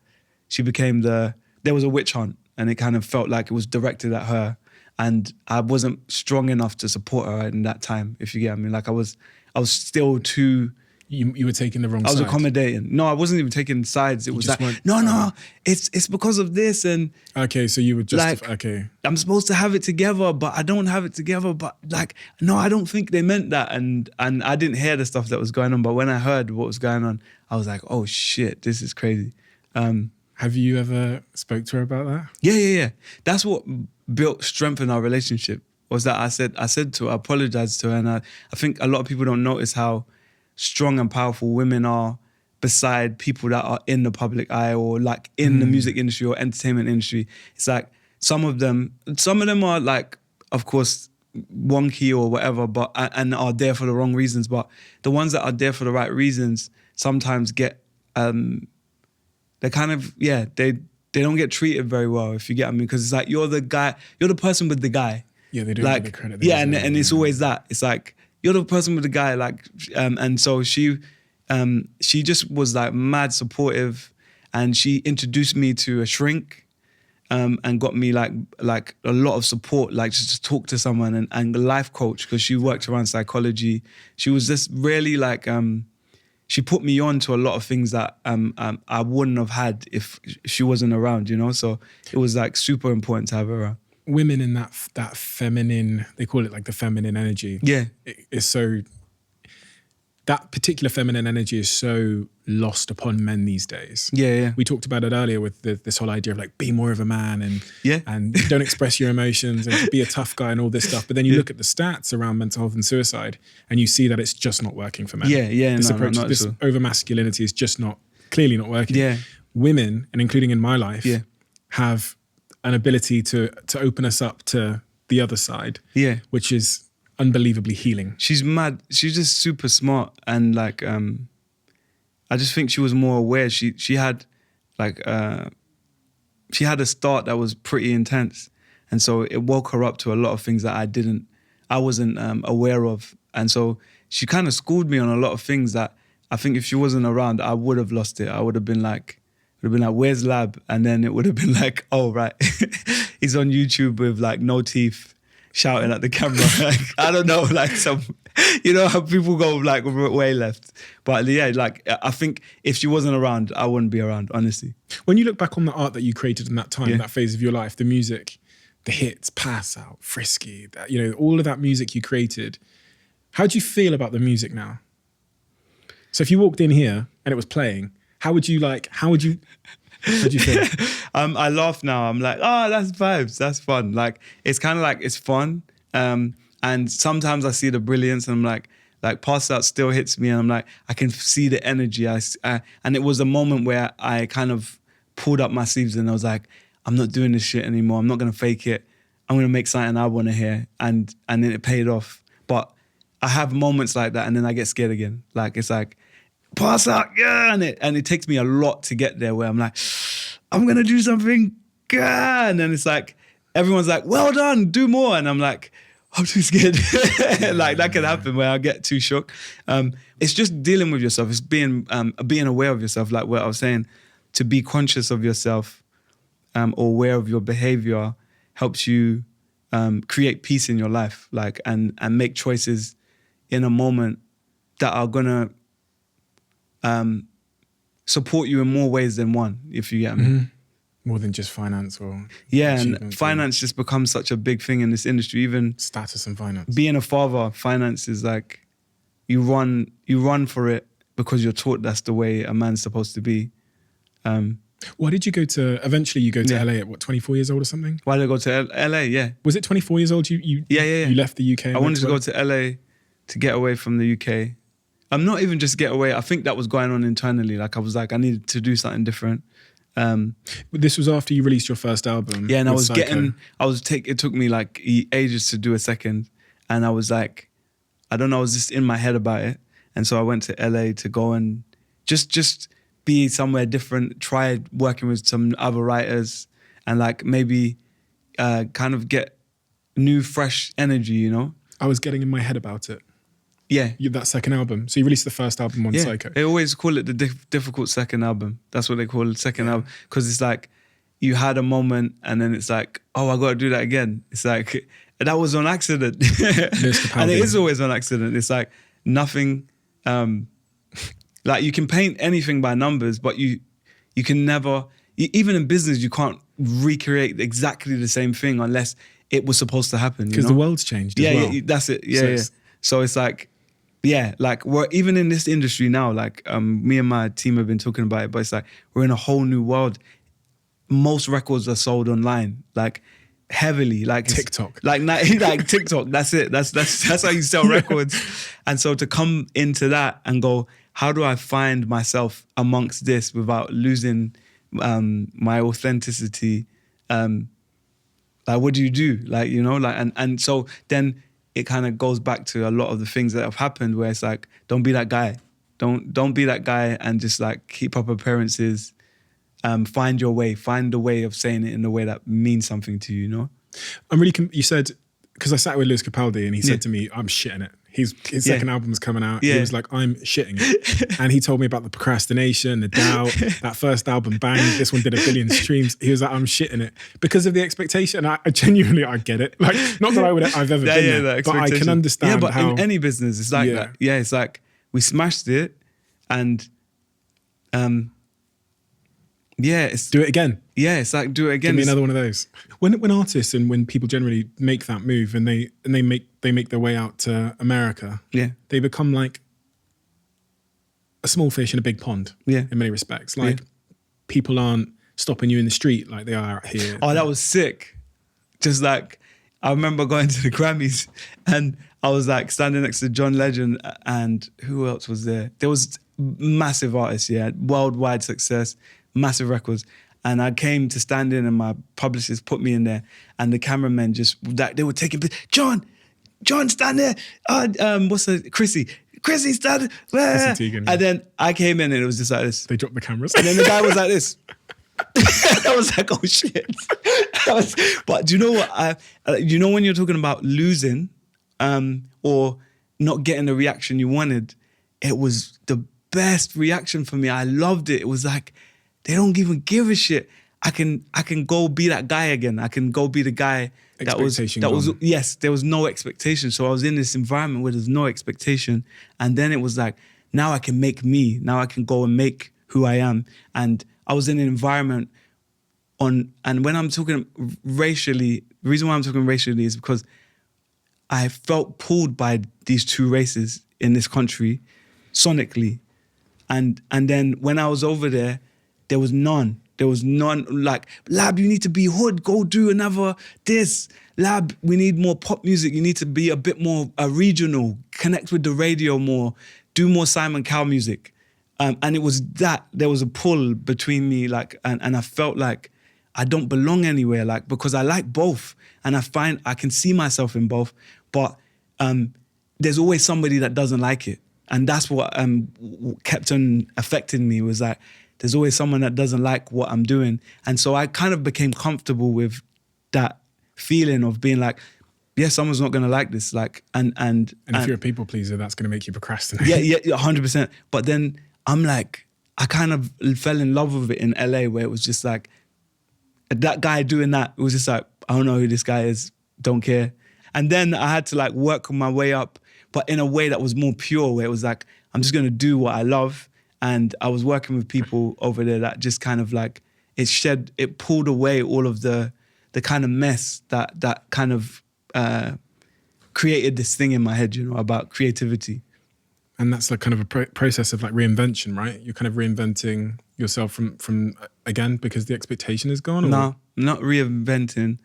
Speaker 1: was a witch hunt, and it kind of felt like it was directed at her. And I wasn't strong enough to support her in that time, if you get what I mean. Like I was still too...
Speaker 3: You were taking the wrong side.
Speaker 1: I was accommodating. No, I wasn't even taking sides. It was like, no, it's because of this. And
Speaker 3: okay, so you were just...
Speaker 1: like,
Speaker 3: okay.
Speaker 1: I'm supposed to have it together, but I don't have it together. But like, no, I don't think they meant that. And I didn't hear the stuff that was going on. But when I heard what was going on, I was like, oh shit, this is crazy.
Speaker 3: Have you ever spoke to her about that?
Speaker 1: Yeah. That's what built strength in our relationship, was that I said to her, I apologized to her. And I think a lot of people don't notice how strong and powerful women are beside people that are in the public eye or like in the music industry or entertainment industry. It's like some of them are like, of course, wonky or whatever, but and are there for the wrong reasons. But the ones that are there for the right reasons sometimes get they kind of, they don't get treated very well, if you get what I mean, because it's like you're the person with the guy.
Speaker 3: Yeah, they don't
Speaker 1: like,
Speaker 3: give the credit.
Speaker 1: And it's always that. It's like, you're the person with the guy, like, and so she just was like mad supportive, and she introduced me to a shrink, and got me like a lot of support, like just to talk to someone, and a life coach, because she worked around psychology. She was just really like, she put me on to a lot of things that I wouldn't have had if she wasn't around, So it was like super important to have her around.
Speaker 3: Women in that feminine, they call it like the feminine energy.
Speaker 1: Yeah.
Speaker 3: It's so, that particular feminine energy is so lost upon men these days.
Speaker 1: Yeah.
Speaker 3: We talked about it earlier with this whole idea of like, be more of a man and don't express your emotions and be a tough guy and all this stuff. But then you look at the stats around mental health and suicide, and you see that it's just not working for men.
Speaker 1: Yeah.
Speaker 3: This approach, this over masculinity is just clearly not working.
Speaker 1: Yeah.
Speaker 3: Women, and including in my life, have an ability to open us up to the other side, which is unbelievably healing.
Speaker 1: She's mad. She's just super smart, and like I just think she was more aware. She had like she had a start that was pretty intense, and so it woke her up to a lot of things that I wasn't aware of, and so she kind of schooled me on a lot of things that I think if she wasn't around, I would have lost it. I would have been like, where's Lab? And then it would have been like, oh, right. He's on YouTube with like no teeth, shouting at the camera. Like, I don't know, like some, how people go like way left. But yeah, like I think if she wasn't around, I wouldn't be around, honestly.
Speaker 3: When you look back on the art that you created in that time, that phase of your life, the music, the hits, Pass Out, Frisky, that, all of that music you created, how do you feel about the music now? So if you walked in here and it was playing, how would you feel?
Speaker 1: I laugh now. I'm like, oh, that's vibes. That's fun. Like, it's kind of like, it's fun. And sometimes I see the brilliance, and I'm like Pass Out still hits me, and I'm like, I can see the energy. And it was a moment where I kind of pulled up my sleeves and I was like, I'm not doing this shit anymore. I'm not going to fake it. I'm going to make something I want to hear. And then it paid off. But I have moments like that, and then I get scared again. Like, it's like, Pass Out, and it takes me a lot to get there, where I'm like, I'm gonna do something, and then it's like, everyone's like, well done, do more, and I'm like, I'm too scared. Like, that can happen where I get too shook. It's just dealing with yourself. It's being aware of yourself, like what I was saying. to be conscious of yourself or aware of your behavior helps you create peace in your life, like, and make choices in a moment that are gonna support you in more ways than one, if you get me.
Speaker 3: More than just finance or
Speaker 1: Yeah, and
Speaker 3: achievements
Speaker 1: finance just becomes such a big thing in this industry. Even
Speaker 3: status and finance.
Speaker 1: being a father, finance is like you run for it because you're taught that's the way a man's supposed to be.
Speaker 3: Why did you go to? Eventually, you go to
Speaker 1: Yeah.
Speaker 3: LA at what, 24 years old or something?
Speaker 1: Why did I go to LA? Yeah,
Speaker 3: Was it 24 years old? You
Speaker 1: Yeah.
Speaker 3: You left the UK.
Speaker 1: I wanted to go to LA to get away from the UK. I'm not even just get away. I think that was going on internally. Like I was like, I needed to do something different.
Speaker 3: This was after you released your first album.
Speaker 1: Yeah, and I
Speaker 3: with
Speaker 1: was
Speaker 3: Psycho.
Speaker 1: it took me like ages to do a second. And I was like, I don't know, I was just in my head about it. And so I went to LA to go and just be somewhere different, try working with some other writers and like maybe kind of get new, fresh energy, you know?
Speaker 3: I was getting in my head about it.
Speaker 1: Yeah.
Speaker 3: That second album. So you released the first album on
Speaker 1: Yeah,
Speaker 3: Psycho.
Speaker 1: they always call it the difficult second album. That's what they call it, second album. Because it's like, you had a moment and then it's like, oh, I got to do that again. It's like, that was on accident. And it is always on accident. It's like nothing, like you can paint anything by numbers, but you can never, even in business, you can't recreate exactly the same thing unless it was supposed to happen.
Speaker 3: Because the world's changed as well.
Speaker 1: Yeah, that's it. Yeah,
Speaker 3: So
Speaker 1: yeah.
Speaker 3: it's-
Speaker 1: So it's like, yeah, like we're even in this industry now, like me and my team have been talking about it, but it's like we're in a whole new world. Most records are sold online, like heavily, like it's-
Speaker 3: TikTok.
Speaker 1: like TikTok. That's it. That's how you sell records. And so to come into that and go, how do I find myself amongst this without losing my authenticity? Like, what do you do? Like, you know, like, and so then it kind of goes back to a lot of the things that have happened where it's like, don't be that guy. Don't be that guy and just like keep up appearances. Find your way. Find a way of saying it in a way that means something to you, you know?
Speaker 3: I'm really, you said, because I sat with Lewis Capaldi and he said
Speaker 1: Yeah.
Speaker 3: to me, I'm shitting it. His second album's coming out.
Speaker 1: Yeah.
Speaker 3: He was like, I'm shitting it. And he told me about the procrastination, the doubt, that first album banged, this one did 1 billion streams. He was like, I'm shitting it. Because of the expectation. I genuinely, I get it. Like, not that I've ever been there, but I can understand
Speaker 1: Yeah, but
Speaker 3: how...
Speaker 1: in any business, it's like that. Yeah, it's like we smashed it and yeah, it's
Speaker 3: Do it again.
Speaker 1: yeah, it's like do it again.
Speaker 3: Give me
Speaker 1: It's-
Speaker 3: another one of those. When artists and when people generally make that move and they make their way out to America,
Speaker 1: Yeah.
Speaker 3: they become like a small fish in a big pond.
Speaker 1: Yeah.
Speaker 3: In many respects, like people aren't stopping you in the street like they are out here.
Speaker 1: Oh, that was sick. Just like, I remember going to the Grammys and I was like standing next to John Legend and who else was there? There was massive artists, yeah, worldwide success, massive records. And I came to stand in and my publicist put me in there and the cameramen just, they were taking, John, stand there. What's the, Chrissy, stand there.
Speaker 3: Teigen, yeah.
Speaker 1: And then I came in and it was just like this.
Speaker 3: They drop the cameras.
Speaker 1: And then the guy was like this. I was like, oh shit. But do you know what? You know when you're talking about losing or not getting the reaction you wanted, it was the best reaction for me. I loved it. It was like, they don't even give a shit. I can go be that guy again. I can go be the guy that was
Speaker 3: Expectation
Speaker 1: yes, there was no expectation. So I was in this environment where there's no expectation. And then it was like, now I can make me. Now I can go and make who I am. And I was in an environment and when I'm talking racially, the reason why I'm talking racially is because I felt pulled by these two races in this country sonically. And then when I was over there, there was none. There was none like, Lab, you need to be hood, go do another this. Lab, we need more pop music. You need to be a bit more regional, connect with the radio more, do more Simon Cowell music. And it was that, there was a pull between me, like, and I felt like I don't belong anywhere, like, because I like both. And I find I can see myself in both, but there's always somebody that doesn't like it. And that's what kept on affecting me was like, there's always someone that doesn't like what I'm doing. And so I kind of became comfortable with that feeling of being like, yeah, someone's not going to like this. Like, and
Speaker 3: if you're a people pleaser, that's going to make you procrastinate.
Speaker 1: yeah, 100%. But then I'm like, I kind of fell in love with it in LA, where it was just like, that guy doing that, it was just like, I don't know who this guy is, don't care. And then I had to like work my way up, but in a way that was more pure, where it was like, I'm just gonna do what I love. And I was working with people over there that just kind of like, it pulled away all of the kind of mess that kind of created this thing in my head, you know, about creativity.
Speaker 3: And that's like kind of a process of like reinvention, right? You're kind of reinventing yourself from again, because the expectation is gone? Or?
Speaker 1: No, not reinventing,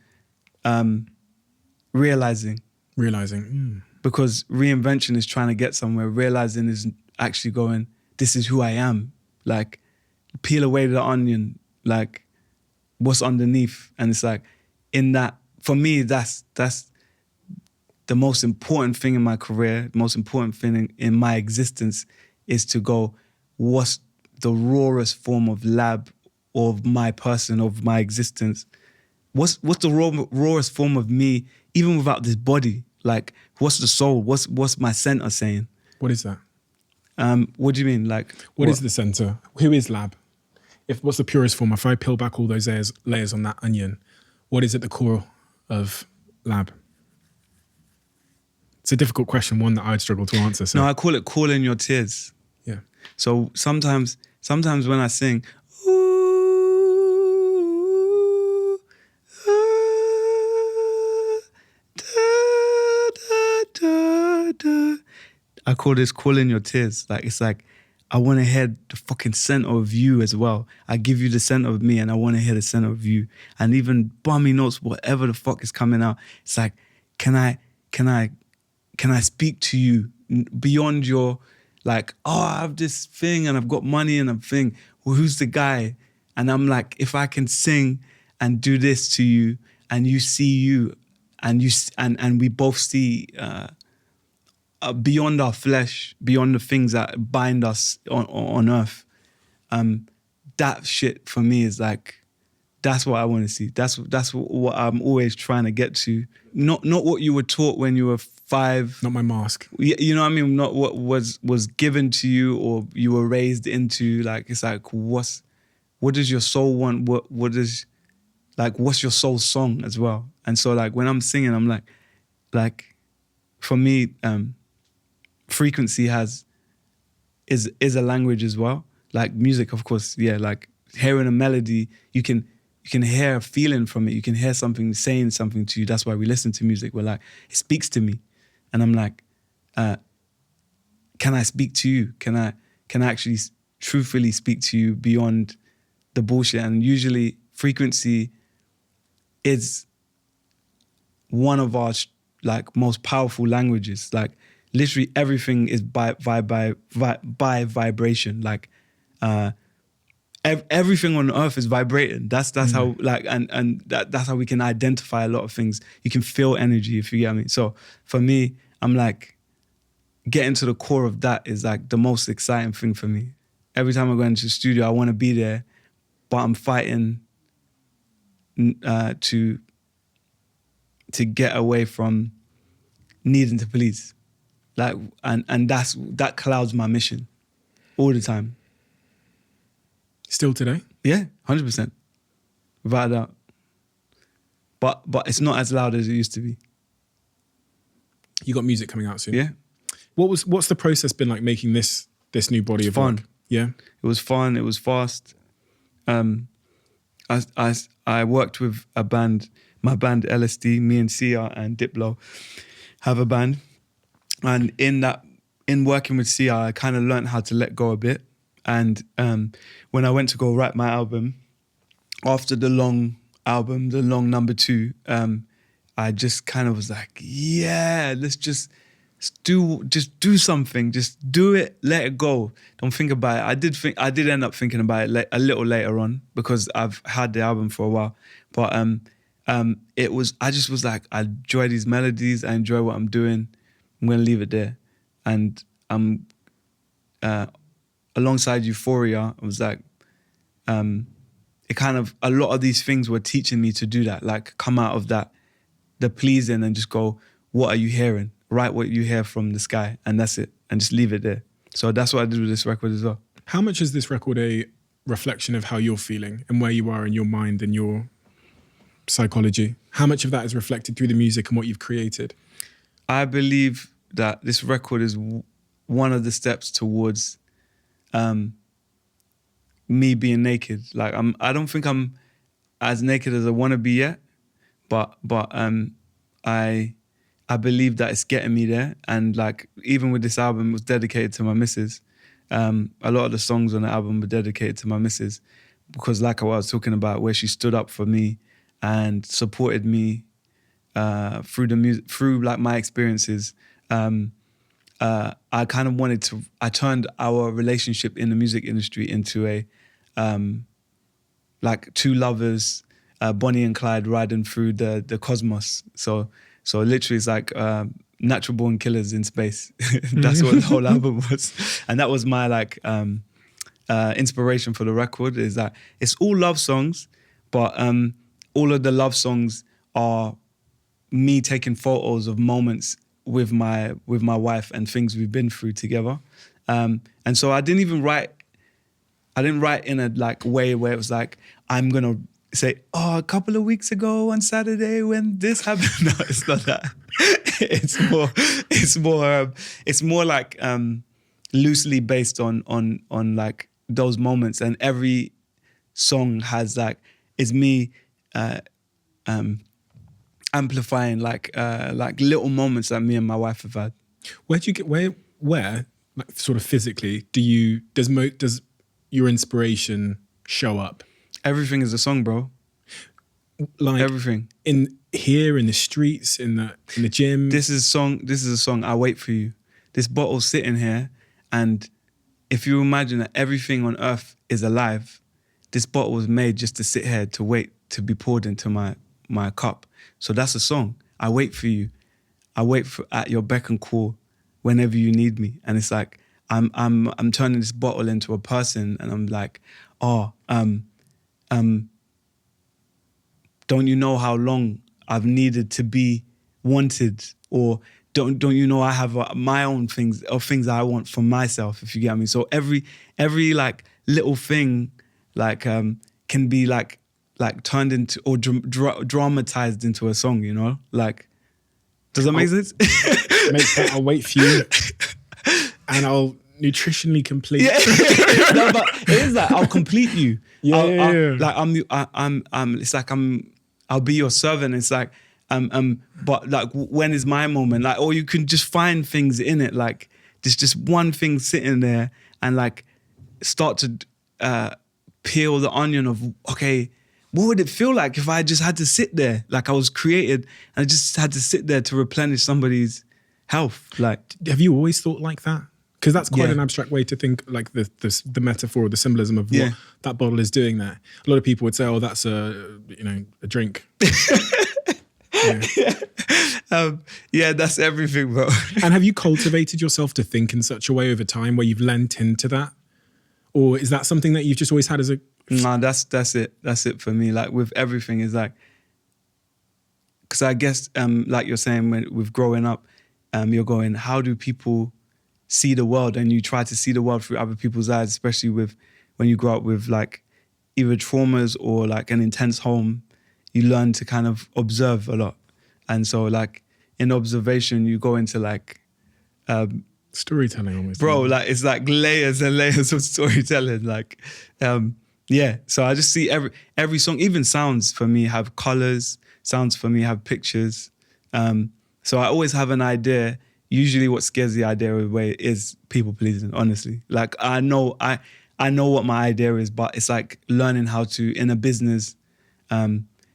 Speaker 1: realizing.
Speaker 3: Realizing.
Speaker 1: Because reinvention is trying to get somewhere. Realizing is actually going, this is who I am. Like, peel away the onion, like, what's underneath. And it's like, in that, for me, that's the most important thing in my career, the most important thing in my existence, is to go, what's the rawest form of lab of my person, of my existence? What's the rawest form of me, even without this body? Like, what's the soul? What's my center saying?
Speaker 3: What is that?
Speaker 1: What do you mean? Like,
Speaker 3: what is the center? Who is lab? What's the purest form? If I peel back all those layers on that onion, what is at the core of lab? It's a difficult question, one that I'd struggle to answer. So.
Speaker 1: No, I call it calling your tears.
Speaker 3: Yeah.
Speaker 1: So sometimes when I sing, ooh, da, da, I call this calling your tears. Like, it's like, I want to hear the fucking center of you as well. I give you the center of me, and I want to hear the center of you. And even bummy notes, whatever the fuck is coming out, it's like, can I speak to you beyond your, like, oh, I have this thing and I've got money and I'm thinking, well, who's the guy? And I'm like, if I can sing and do this to you, and you see you, and we both see beyond our flesh, beyond the things that bind us on earth, that shit for me is like, that's what I want to see. That's what I'm always trying to get to. Not what you were taught when you were 5.
Speaker 3: Not my mask.
Speaker 1: You know what I mean? Not what was given to you or you were raised into. Like, it's like, what does your soul want? What's your soul song as well? And so, like, when I'm singing, I'm like for me, frequency is a language as well. Like music, of course, yeah. Like hearing a melody, you can hear a feeling from it. You can hear something saying something to you. That's why we listen to music. We're like, it speaks to me. And I'm like, can I speak to you? Can I actually truthfully speak to you beyond the bullshit? And usually frequency is one of our like most powerful languages. Like literally everything is by vibration. Like everything on earth is vibrating. That's how, like, and that's how we can identify a lot of things. You can feel energy, if you get me. So for me, I'm like, getting to the core of that is like the most exciting thing for me. Every time I go into the studio, I want to be there, but I'm fighting to get away from needing to please. Like, and that clouds my mission all the time.
Speaker 3: Still today?
Speaker 1: Yeah, 100%. Without a doubt. But it's not as loud as it used to be.
Speaker 3: You got music coming out soon?
Speaker 1: Yeah.
Speaker 3: What's the process been like making this new body of
Speaker 1: fun.
Speaker 3: work? Yeah.
Speaker 1: It was fun, it was fast. I worked with a band, my band LSD, me and Sia and Diplo have a band. And in working with Sia, I kind of learned how to let go a bit. And when I went to go write my album, after the long album, the long number 2, I just kind of was like, yeah, let's just do something, just do it, let it go. Don't think about it. I did end up thinking about it a little later on because I've had the album for a while. But I just was like, I enjoy these melodies, I enjoy what I'm doing. I'm gonna leave it there. And I'm alongside Euphoria, I was like, it kind of, a lot of these things were teaching me to do that, like come out of that, the pleasing, and just go, what are you hearing? Write what you hear from the sky, and that's it, and just leave it there. So that's what I did with this record as well.
Speaker 3: How much is this record a reflection of how you're feeling and where you are in your mind and your psychology? How much of that is reflected through the music and what you've created?
Speaker 1: I believe that this record is one of the steps towards me being naked. Like I don't think I'm as naked as I want to be yet, but I believe that it's getting me there. And like even with this album, it was dedicated to my missus. A lot of the songs on the album were dedicated to my missus because, like I was talking about, where she stood up for me and supported me through the music, through like my experiences. I kind of wanted to. I turned our relationship in the music industry into a like two lovers, Bonnie and Clyde riding through the cosmos. So literally, it's like natural born killers in space. That's what the whole album was, and that was my like inspiration for the record. Is that it's all love songs, but all of the love songs are me taking photos of moments with my wife and things we've been through together. And so I didn't write in a like way where it was like, I'm gonna say, oh, a couple of weeks ago on Saturday when this happened. No, it's not that. It's more like loosely based on like those moments, and every song has like, is me amplifying like little moments that me and my wife have had.
Speaker 3: Where do you get where like sort of physically does your inspiration show up?
Speaker 1: Everything is a song, bro.
Speaker 3: Like
Speaker 1: everything
Speaker 3: in the streets, in the gym.
Speaker 1: This is a song. I wait for you. This bottle's sitting here, and if you imagine that everything on earth is alive, this bottle was made just to sit here to wait to be poured into my cup. So that's a song. I wait for you. I wait at your beck and call whenever you need me. And it's like I'm turning this bottle into a person, and I'm like, don't you know how long I've needed to be wanted? Or don't you know I have my own things I want for myself, if you get me? So every like little thing like can be like turned into or dramatized into a song, you know? Like, does that make sense?
Speaker 3: I'll wait for you and I'll nutritionally complete.
Speaker 1: Yeah. No, but it is like, I'll complete you.
Speaker 3: Yeah.
Speaker 1: It's like I'll be your servant. It's like, but like, when is my moment? Like, or you can just find things in it. Like, there's just one thing sitting there and like start to peel the onion of, okay, what would it feel like if I just had to sit there? Like I was created and I just had to sit there to replenish somebody's health. Like,
Speaker 3: have you always thought like that? Because that's quite an abstract way to think, like the metaphor or the symbolism of what that bottle is doing there. A lot of people would say, oh, that's a drink.
Speaker 1: That's everything, bro.
Speaker 3: And have you cultivated yourself to think in such a way over time where you've lent into that? Or is that something that you've just always had as a...
Speaker 1: No, that's it. That's it for me. Like with everything is like, because I guess like you're saying, with growing up, you're going, how do people see the world? And you try to see the world through other people's eyes, especially when you grow up with like either traumas or like an intense home. You learn to kind of observe a lot. And so like in observation, you go into like...
Speaker 3: storytelling almost.
Speaker 1: Bro, like it's like layers and layers of storytelling. Like, so I just see every song, even sounds for me have colors, sounds for me have pictures. So I always have an idea. Usually what scares the idea away is people pleasing, honestly. Like I know what my idea is, but it's like learning how to, in a business,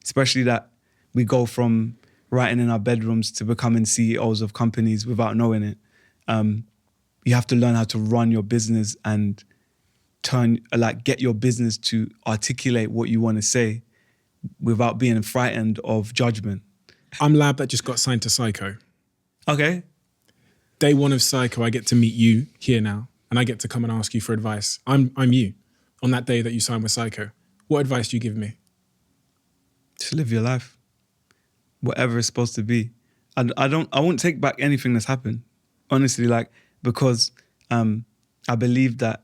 Speaker 1: especially that we go from writing in our bedrooms to becoming CEOs of companies without knowing it. You have to learn how to run your business and get your business to articulate what you want to say without being frightened of judgment.
Speaker 3: I'm Lab that just got signed to Psycho.
Speaker 1: Okay.
Speaker 3: Day one of Psycho, I get to meet you here now, and I get to come and ask you for advice. I'm you on that day that you signed with Psycho. What advice do you give me?
Speaker 1: Just live your life, whatever it's supposed to be. I won't take back anything that's happened, honestly. Like because I believe that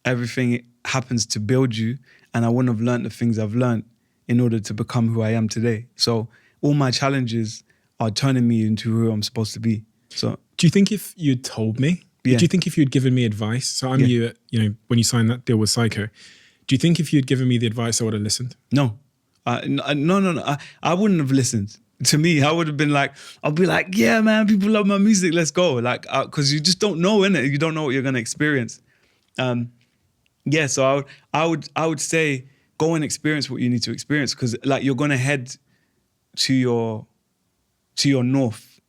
Speaker 1: everything happens to build you, and I wouldn't have learned the things I've learned in order to become who I am today. So all my challenges are turning me into who I'm supposed to be. So
Speaker 3: do you think if you'd told me,
Speaker 1: Yeah.
Speaker 3: do you think if you'd given me advice, so I'm
Speaker 1: Yeah.
Speaker 3: when you signed that deal with Psycho, do you think if you'd given me the advice, I would have listened?
Speaker 1: no, no. I wouldn't have listened. To me, I would have been like, I'll be like, yeah, man, people love my music, let's go. Like, because you just don't know, innit? You don't know what you're gonna experience. Yeah, so I would say go and experience what you need to experience, because like you're gonna head to your north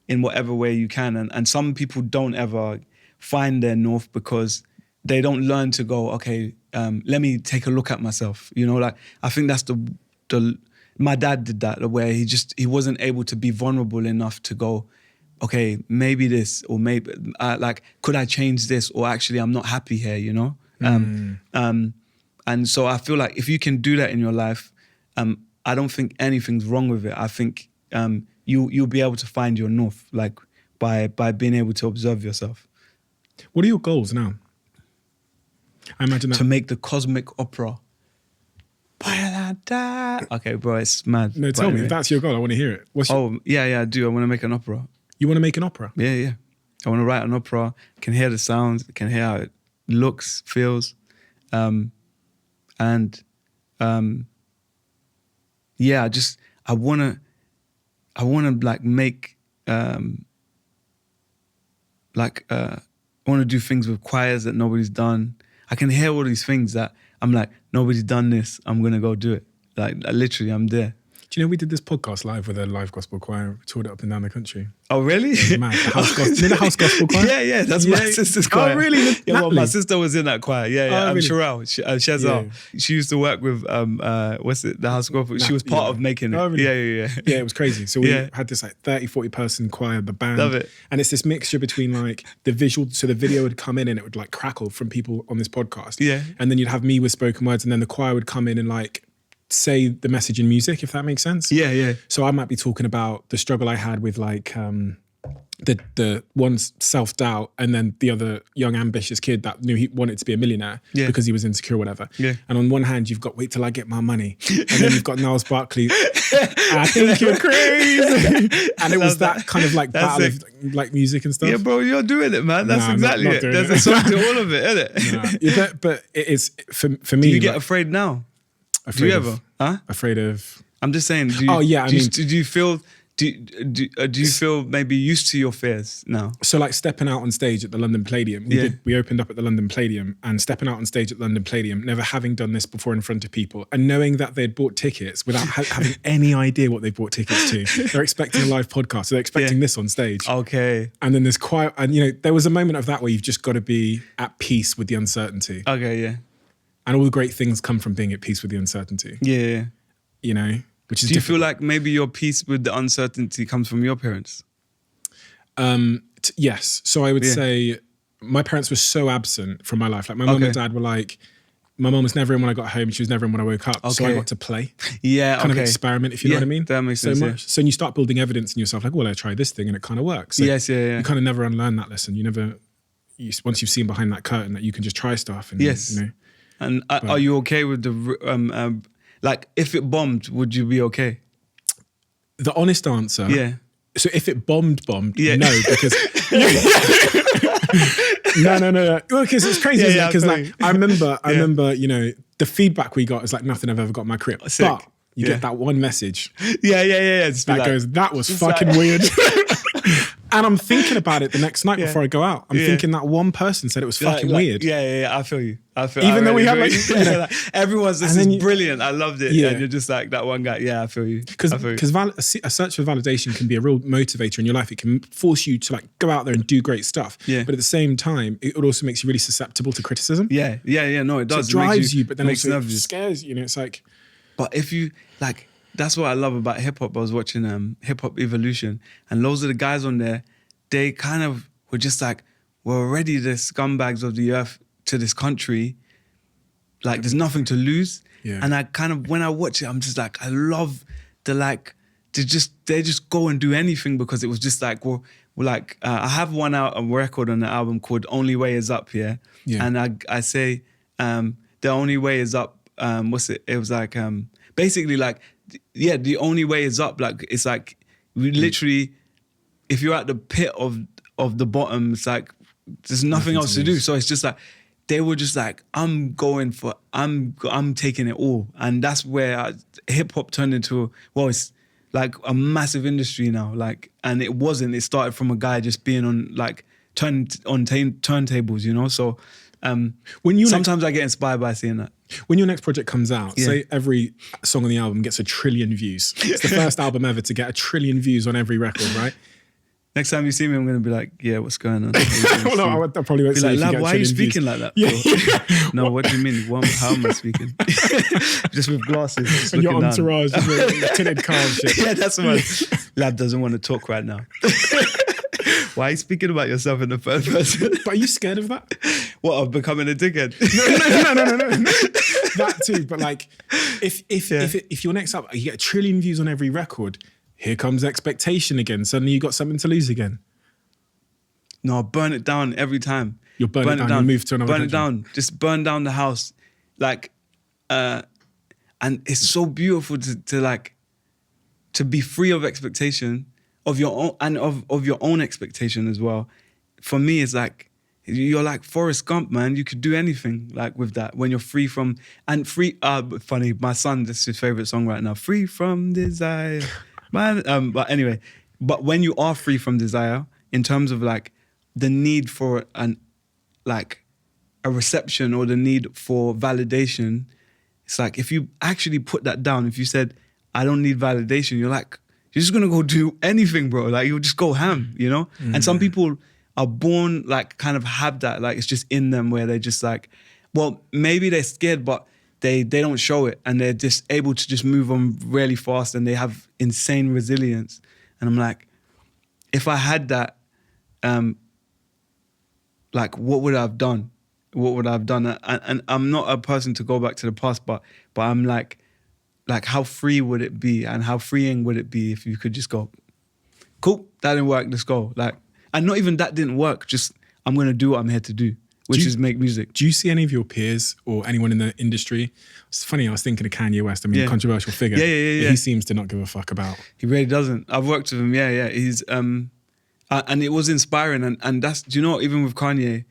Speaker 1: in whatever way you can, and some people don't ever find their north because they don't learn to go, okay, let me take a look at myself. You know, like I think that's the my dad did that, where he wasn't able to be vulnerable enough to go, okay, maybe this, or maybe like, could I change this, or actually I'm not happy here, you know? And so I feel like if you can do that in your life, I don't think anything's wrong with it. I think you'll be able to find your north, like by being able to observe yourself.
Speaker 3: What are your goals now? I imagine that.
Speaker 1: To make the cosmic opera. Okay, bro, it's mad.
Speaker 3: No,
Speaker 1: But
Speaker 3: tell me,
Speaker 1: anyway.
Speaker 3: if that's your goal, I want to hear it.
Speaker 1: Yeah, I do. I want to make an opera.
Speaker 3: You want to make an opera?
Speaker 1: Yeah. I want to write an opera. I can hear the sounds. I can hear how it looks, feels. Yeah, I want to like make, I want to do things with choirs that nobody's done. I can hear all these things that I'm like, nobody's done this. I'm going to go do it. Like literally, I'm there.
Speaker 3: Do you know we did this podcast live with a live gospel choir? We toured it up and down the country.
Speaker 1: Oh, really?
Speaker 3: It was mad. The house gospel, you know the house gospel choir?
Speaker 1: Yeah, that's my sister's choir.
Speaker 3: Oh, really?
Speaker 1: Yeah, well, my
Speaker 3: Natalie?
Speaker 1: sister was in that choir. Yeah.
Speaker 3: Oh, really?
Speaker 1: Sherelle, Shazal. She used to work with, the house gospel. She was part of making it.
Speaker 3: Oh, really?
Speaker 1: Yeah.
Speaker 3: Yeah, it was crazy. So we
Speaker 1: Yeah.
Speaker 3: had this like 30, 40 person choir, the band.
Speaker 1: Love it.
Speaker 3: And it's this mixture between like the visual, so the video would come in and it would like crackle from people on this podcast.
Speaker 1: Yeah.
Speaker 3: And then you'd have me with spoken words, and then the choir would come in and like say the message in music, if that makes sense.
Speaker 1: Yeah.
Speaker 3: So I might be talking about the struggle I had with like the one's self-doubt, and then the other young ambitious kid that knew he wanted to be a millionaire because he was insecure or whatever.
Speaker 1: Yeah.
Speaker 3: And on one hand you've got wait till I get my money, and then you've got Niles Barkley, I think you're crazy. And it was that kind of like
Speaker 1: That's
Speaker 3: battle
Speaker 1: it.
Speaker 3: of like music and stuff.
Speaker 1: Yeah, bro, you're doing it, man. That's
Speaker 3: Nah, I'm
Speaker 1: exactly
Speaker 3: not
Speaker 1: it.
Speaker 3: doing
Speaker 1: There's
Speaker 3: it.
Speaker 1: a song to all of it, isn't it?
Speaker 3: Nah. Yeah, but it is for me.
Speaker 1: Do you get
Speaker 3: like,
Speaker 1: afraid now?
Speaker 3: afraid
Speaker 1: Do you
Speaker 3: of-
Speaker 1: ever? Huh?
Speaker 3: Afraid of.
Speaker 1: I'm just saying. Do you,
Speaker 3: Oh, yeah, I mean-
Speaker 1: do you feel? Do you feel maybe used to your fears now?
Speaker 3: So like stepping out on stage at the London Palladium, we opened up at the London Palladium, and stepping out on stage at the London Palladium, never having done this before in front of people, and knowing that they'd bought tickets without having any idea what they bought tickets to. They're expecting a live podcast, so they're expecting this on stage.
Speaker 1: Okay.
Speaker 3: And then there's quiet, and there was a moment of that where you've just got to be at peace with the uncertainty.
Speaker 1: Okay. Yeah.
Speaker 3: And all the great things come from being at peace with the uncertainty,
Speaker 1: Yeah.
Speaker 3: which is
Speaker 1: Do you feel
Speaker 3: difficult.
Speaker 1: like maybe your peace with the uncertainty comes from your parents?
Speaker 3: Yes. So I would
Speaker 1: Yeah.
Speaker 3: say my parents were so absent from my life. Like my mum
Speaker 1: Okay.
Speaker 3: and dad were like, my mum was never in when I got home. She was never in when I woke up. So I
Speaker 1: Okay.
Speaker 3: got to play,
Speaker 1: Yeah.
Speaker 3: kind
Speaker 1: okay.
Speaker 3: of experiment, if you know what I mean.
Speaker 1: That makes
Speaker 3: so
Speaker 1: sense.
Speaker 3: much. So when you start building evidence in yourself, like, well, I tried this thing and it kind of works. So
Speaker 1: Yes, yeah.
Speaker 3: You kind of never unlearn that lesson. Once you've seen behind that curtain that you can just try stuff. And,
Speaker 1: Yes. And are you okay with the like if it bombed, would you be okay?
Speaker 3: The honest answer.
Speaker 1: Yeah.
Speaker 3: So if it bombed,
Speaker 1: Yeah.
Speaker 3: no, because no. Because it's crazy,
Speaker 1: Yeah,
Speaker 3: because
Speaker 1: yeah,
Speaker 3: like I remember, the feedback we got is like nothing I've ever got in my career.
Speaker 1: Sick.
Speaker 3: But you
Speaker 1: Yeah.
Speaker 3: get that one message
Speaker 1: Yeah. Just be
Speaker 3: that
Speaker 1: like,
Speaker 3: goes, that was
Speaker 1: just
Speaker 3: fucking
Speaker 1: like-
Speaker 3: weird. And I'm thinking about it the next night
Speaker 1: Yeah.
Speaker 3: before I go out. I'm
Speaker 1: Yeah.
Speaker 3: thinking that one person said it was fucking weird.
Speaker 1: Yeah. I feel you.
Speaker 3: Even though we have, like,
Speaker 1: like everyone's this
Speaker 3: And
Speaker 1: is
Speaker 3: then
Speaker 1: brilliant. I loved it.
Speaker 3: Yeah.
Speaker 1: And you're just like that one guy. Yeah, I feel you.
Speaker 3: Because
Speaker 1: I feel you.
Speaker 3: a search for validation can be a real motivator in your life. It can force you to like go out there and do great stuff.
Speaker 1: Yeah.
Speaker 3: But at the same time, it also makes you really susceptible to criticism.
Speaker 1: Yeah. No, it
Speaker 3: So
Speaker 1: does.
Speaker 3: it drives you, but then
Speaker 1: makes
Speaker 3: also
Speaker 1: nervous.
Speaker 3: scares you. It's like,
Speaker 1: But if you like, that's what I love about hip hop. I was watching Hip Hop Evolution, and loads of the guys on there, they kind of were just like, we're already the scumbags of the earth to this country. Like, there's nothing to lose.
Speaker 3: Yeah.
Speaker 1: And I kind of, when I watch it, I'm just like, I love the like, they just go and do anything, because it was just like, we're like, I have a record on the album called Only Way Is Up, yeah?
Speaker 3: Yeah.
Speaker 1: And I say, The Only Way Is Up. It was like basically like, yeah, the only way is up. Like it's like we literally, if you're at the pit of the bottom, it's like there's nothing else to do. So it's just like they were just like, I'm taking it all, and that's where hip hop turned into, well, it's like a massive industry now. Like, and it wasn't. It started from a guy just being on like turntables, you know. So sometimes I get inspired by seeing that.
Speaker 3: When your next project comes out, say every song on the album gets 1 trillion views. It's the first album ever to get 1 trillion views on every record, right?
Speaker 1: Next time you see me, I'm going to be like, yeah, what's going on?
Speaker 3: Well, no, I probably won't
Speaker 1: be
Speaker 3: say
Speaker 1: like,
Speaker 3: if you
Speaker 1: Lab,
Speaker 3: get
Speaker 1: why are you
Speaker 3: 1 trillion
Speaker 1: speaking
Speaker 3: views.
Speaker 1: like that? No, what do you mean? How am I speaking? Just with glasses. Just
Speaker 3: And your
Speaker 1: looking down.
Speaker 3: entourage, with tinted car and shit.
Speaker 1: Yeah, that's what Lab doesn't want to talk right now. Why are you speaking about yourself in the third person?
Speaker 3: But are you scared of that?
Speaker 1: What, of becoming a dickhead?
Speaker 3: No. That too, but like, if your next up, you get 1 trillion views on every record, here comes expectation again. Suddenly you got something to lose again.
Speaker 1: No, I burn it down every time.
Speaker 3: You'll burn it down, you move to another
Speaker 1: Burn
Speaker 3: country.
Speaker 1: it down. Just burn down the house. Like, and it's so beautiful to be free of expectation of your own and of your own expectation as well. For me, it's like, you're like Forrest Gump, man. You could do anything like with that when you're free from, and free, funny, my son, this is his favorite song right now, Free From Desire. Man, but anyway, but when you are free from desire, in terms of like the need for a reception or the need for validation, it's like if you actually put that down, if you said, I don't need validation, you're just gonna go do anything, bro. Like you'll just go ham, you know? And some people are born like kind of have that, like it's just in them where they're just like, well, maybe they're scared, but they don't show it, and they're just able to just move on really fast, and they have insane resilience. And I'm like, if I had that, like what would I have done? What would I have done? And I'm not a person to go back to the past, but I'm like how free would it be, and how freeing would it be if you could just go, cool, that didn't work, let's go. Like, and not even that didn't work, just I'm gonna do what I'm here to do, which is make music.
Speaker 3: Do you see any of your peers or anyone in the industry? It's funny, I was thinking of Kanye West, controversial figure.
Speaker 1: Yeah.
Speaker 3: He seems to not give a fuck about.
Speaker 1: He really doesn't. I've worked with him, yeah. He's, and it was inspiring, and that's, do you know, even with Kanye,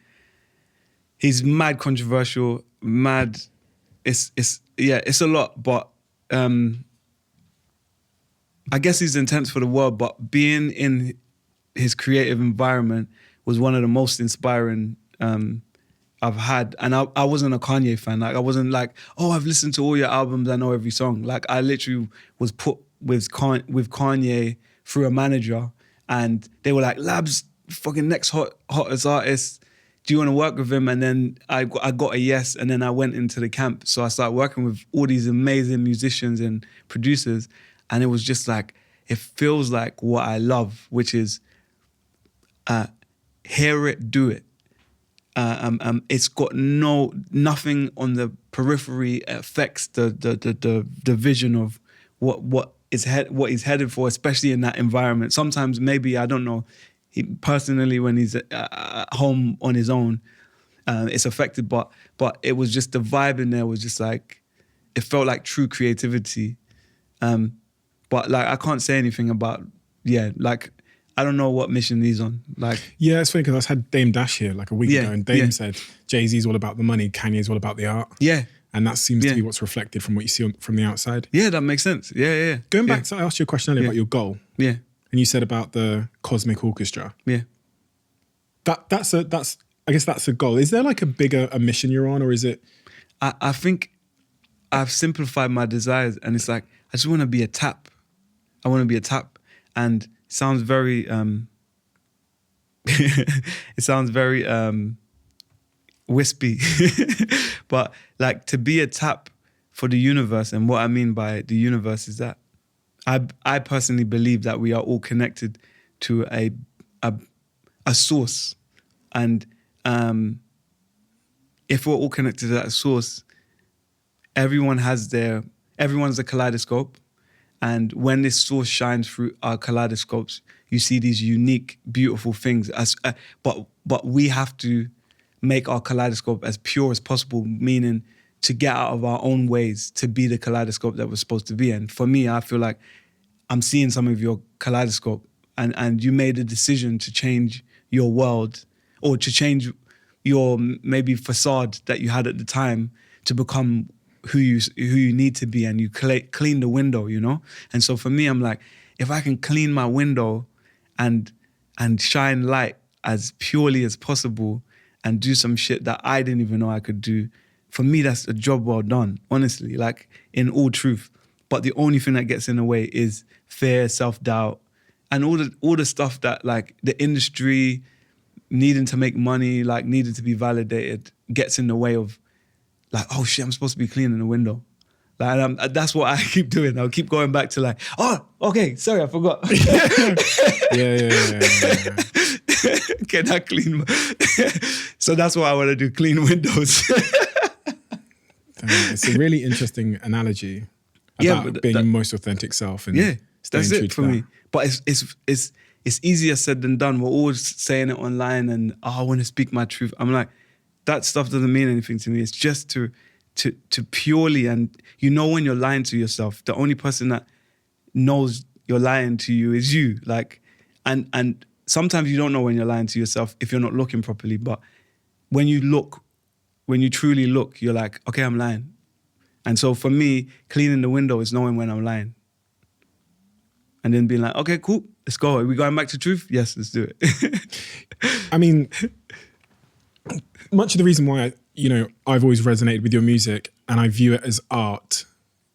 Speaker 1: he's mad controversial, mad, it's a lot, but I guess he's intense for the world, but being in his creative environment was one of the most inspiring I've had. And I wasn't a Kanye fan. Like I wasn't like, oh, I've listened to all your albums, I know every song. Like I literally was put with Kanye through a manager, and they were like, Lab's fucking next hottest artist. Do you want to work with him? And then I got a yes, and then I went into the camp. So I started working with all these amazing musicians and producers, and it was just like, it feels like what I love, which is hear it, do it. It's got nothing on the periphery affects the vision of what he's headed for, especially in that environment. Sometimes maybe, I don't know, he personally, when he's at home on his own, it's affected, but it was just the vibe in there was just like, it felt like true creativity. But like I can't say anything about, like I don't know what mission he's on. Like,
Speaker 3: yeah, it's funny because I had Dame Dash here like a week ago, and Dame said Jay-Z's all about the money, Kanye's all about the art.
Speaker 1: Yeah.
Speaker 3: And that seems to be what's reflected from what you see from the outside.
Speaker 1: Yeah, that makes sense. Yeah.
Speaker 3: Going back to, I asked you a question earlier about your goal.
Speaker 1: Yeah.
Speaker 3: And you said about the cosmic orchestra.
Speaker 1: Yeah.
Speaker 3: That's I guess that's a goal. Is there like a mission you're on, or is it?
Speaker 1: I think I've simplified my desires, and it's like, I just want to be a tap. I want to be a tap. And it sounds very, wispy, but like to be a tap for the universe. And what I mean by the universe is that I personally believe that we are all connected to a source. And if we're all connected to that source, everyone's a kaleidoscope. And when this source shines through our kaleidoscopes, you see these unique, beautiful things. But we have to make our kaleidoscope as pure as possible, meaning to get out of our own ways to be the kaleidoscope that we're supposed to be. And for me, I feel like I'm seeing some of your kaleidoscope, and you made a decision to change your world, or to change your maybe facade that you had at the time to become who you need to be, and you clean the window, you know? And so for me, I'm like, if I can clean my window and shine light as purely as possible and do some shit that I didn't even know I could do, for me, that's a job well done, honestly, like in all truth. But the only thing that gets in the way is fear, self-doubt, and all the stuff that like the industry needing to make money, like needing to be validated, gets in the way of like, oh shit, I'm supposed to be cleaning the window. Like, that's what I keep doing. I'll keep going back to like, oh, okay, sorry, I forgot.
Speaker 3: Yeah.
Speaker 1: Can I clean? So that's what I want to do, clean windows.
Speaker 3: It's a really interesting analogy about being your most authentic self. And
Speaker 1: that's it for me. But it's easier said than done. We're always saying it online and, I want to speak my truth. I'm like, that stuff doesn't mean anything to me. It's just to purely, and you know when you're lying to yourself, the only person that knows you're lying to you is you. Like, and sometimes you don't know when you're lying to yourself if you're not looking properly. But when you truly look, you're like, okay, I'm lying. And so for me, cleaning the window is knowing when I'm lying. And then being like, okay, cool, let's go. Are we going back to truth? Yes, let's do it.
Speaker 3: I mean, much of the reason why, I've always resonated with your music and I view it as art.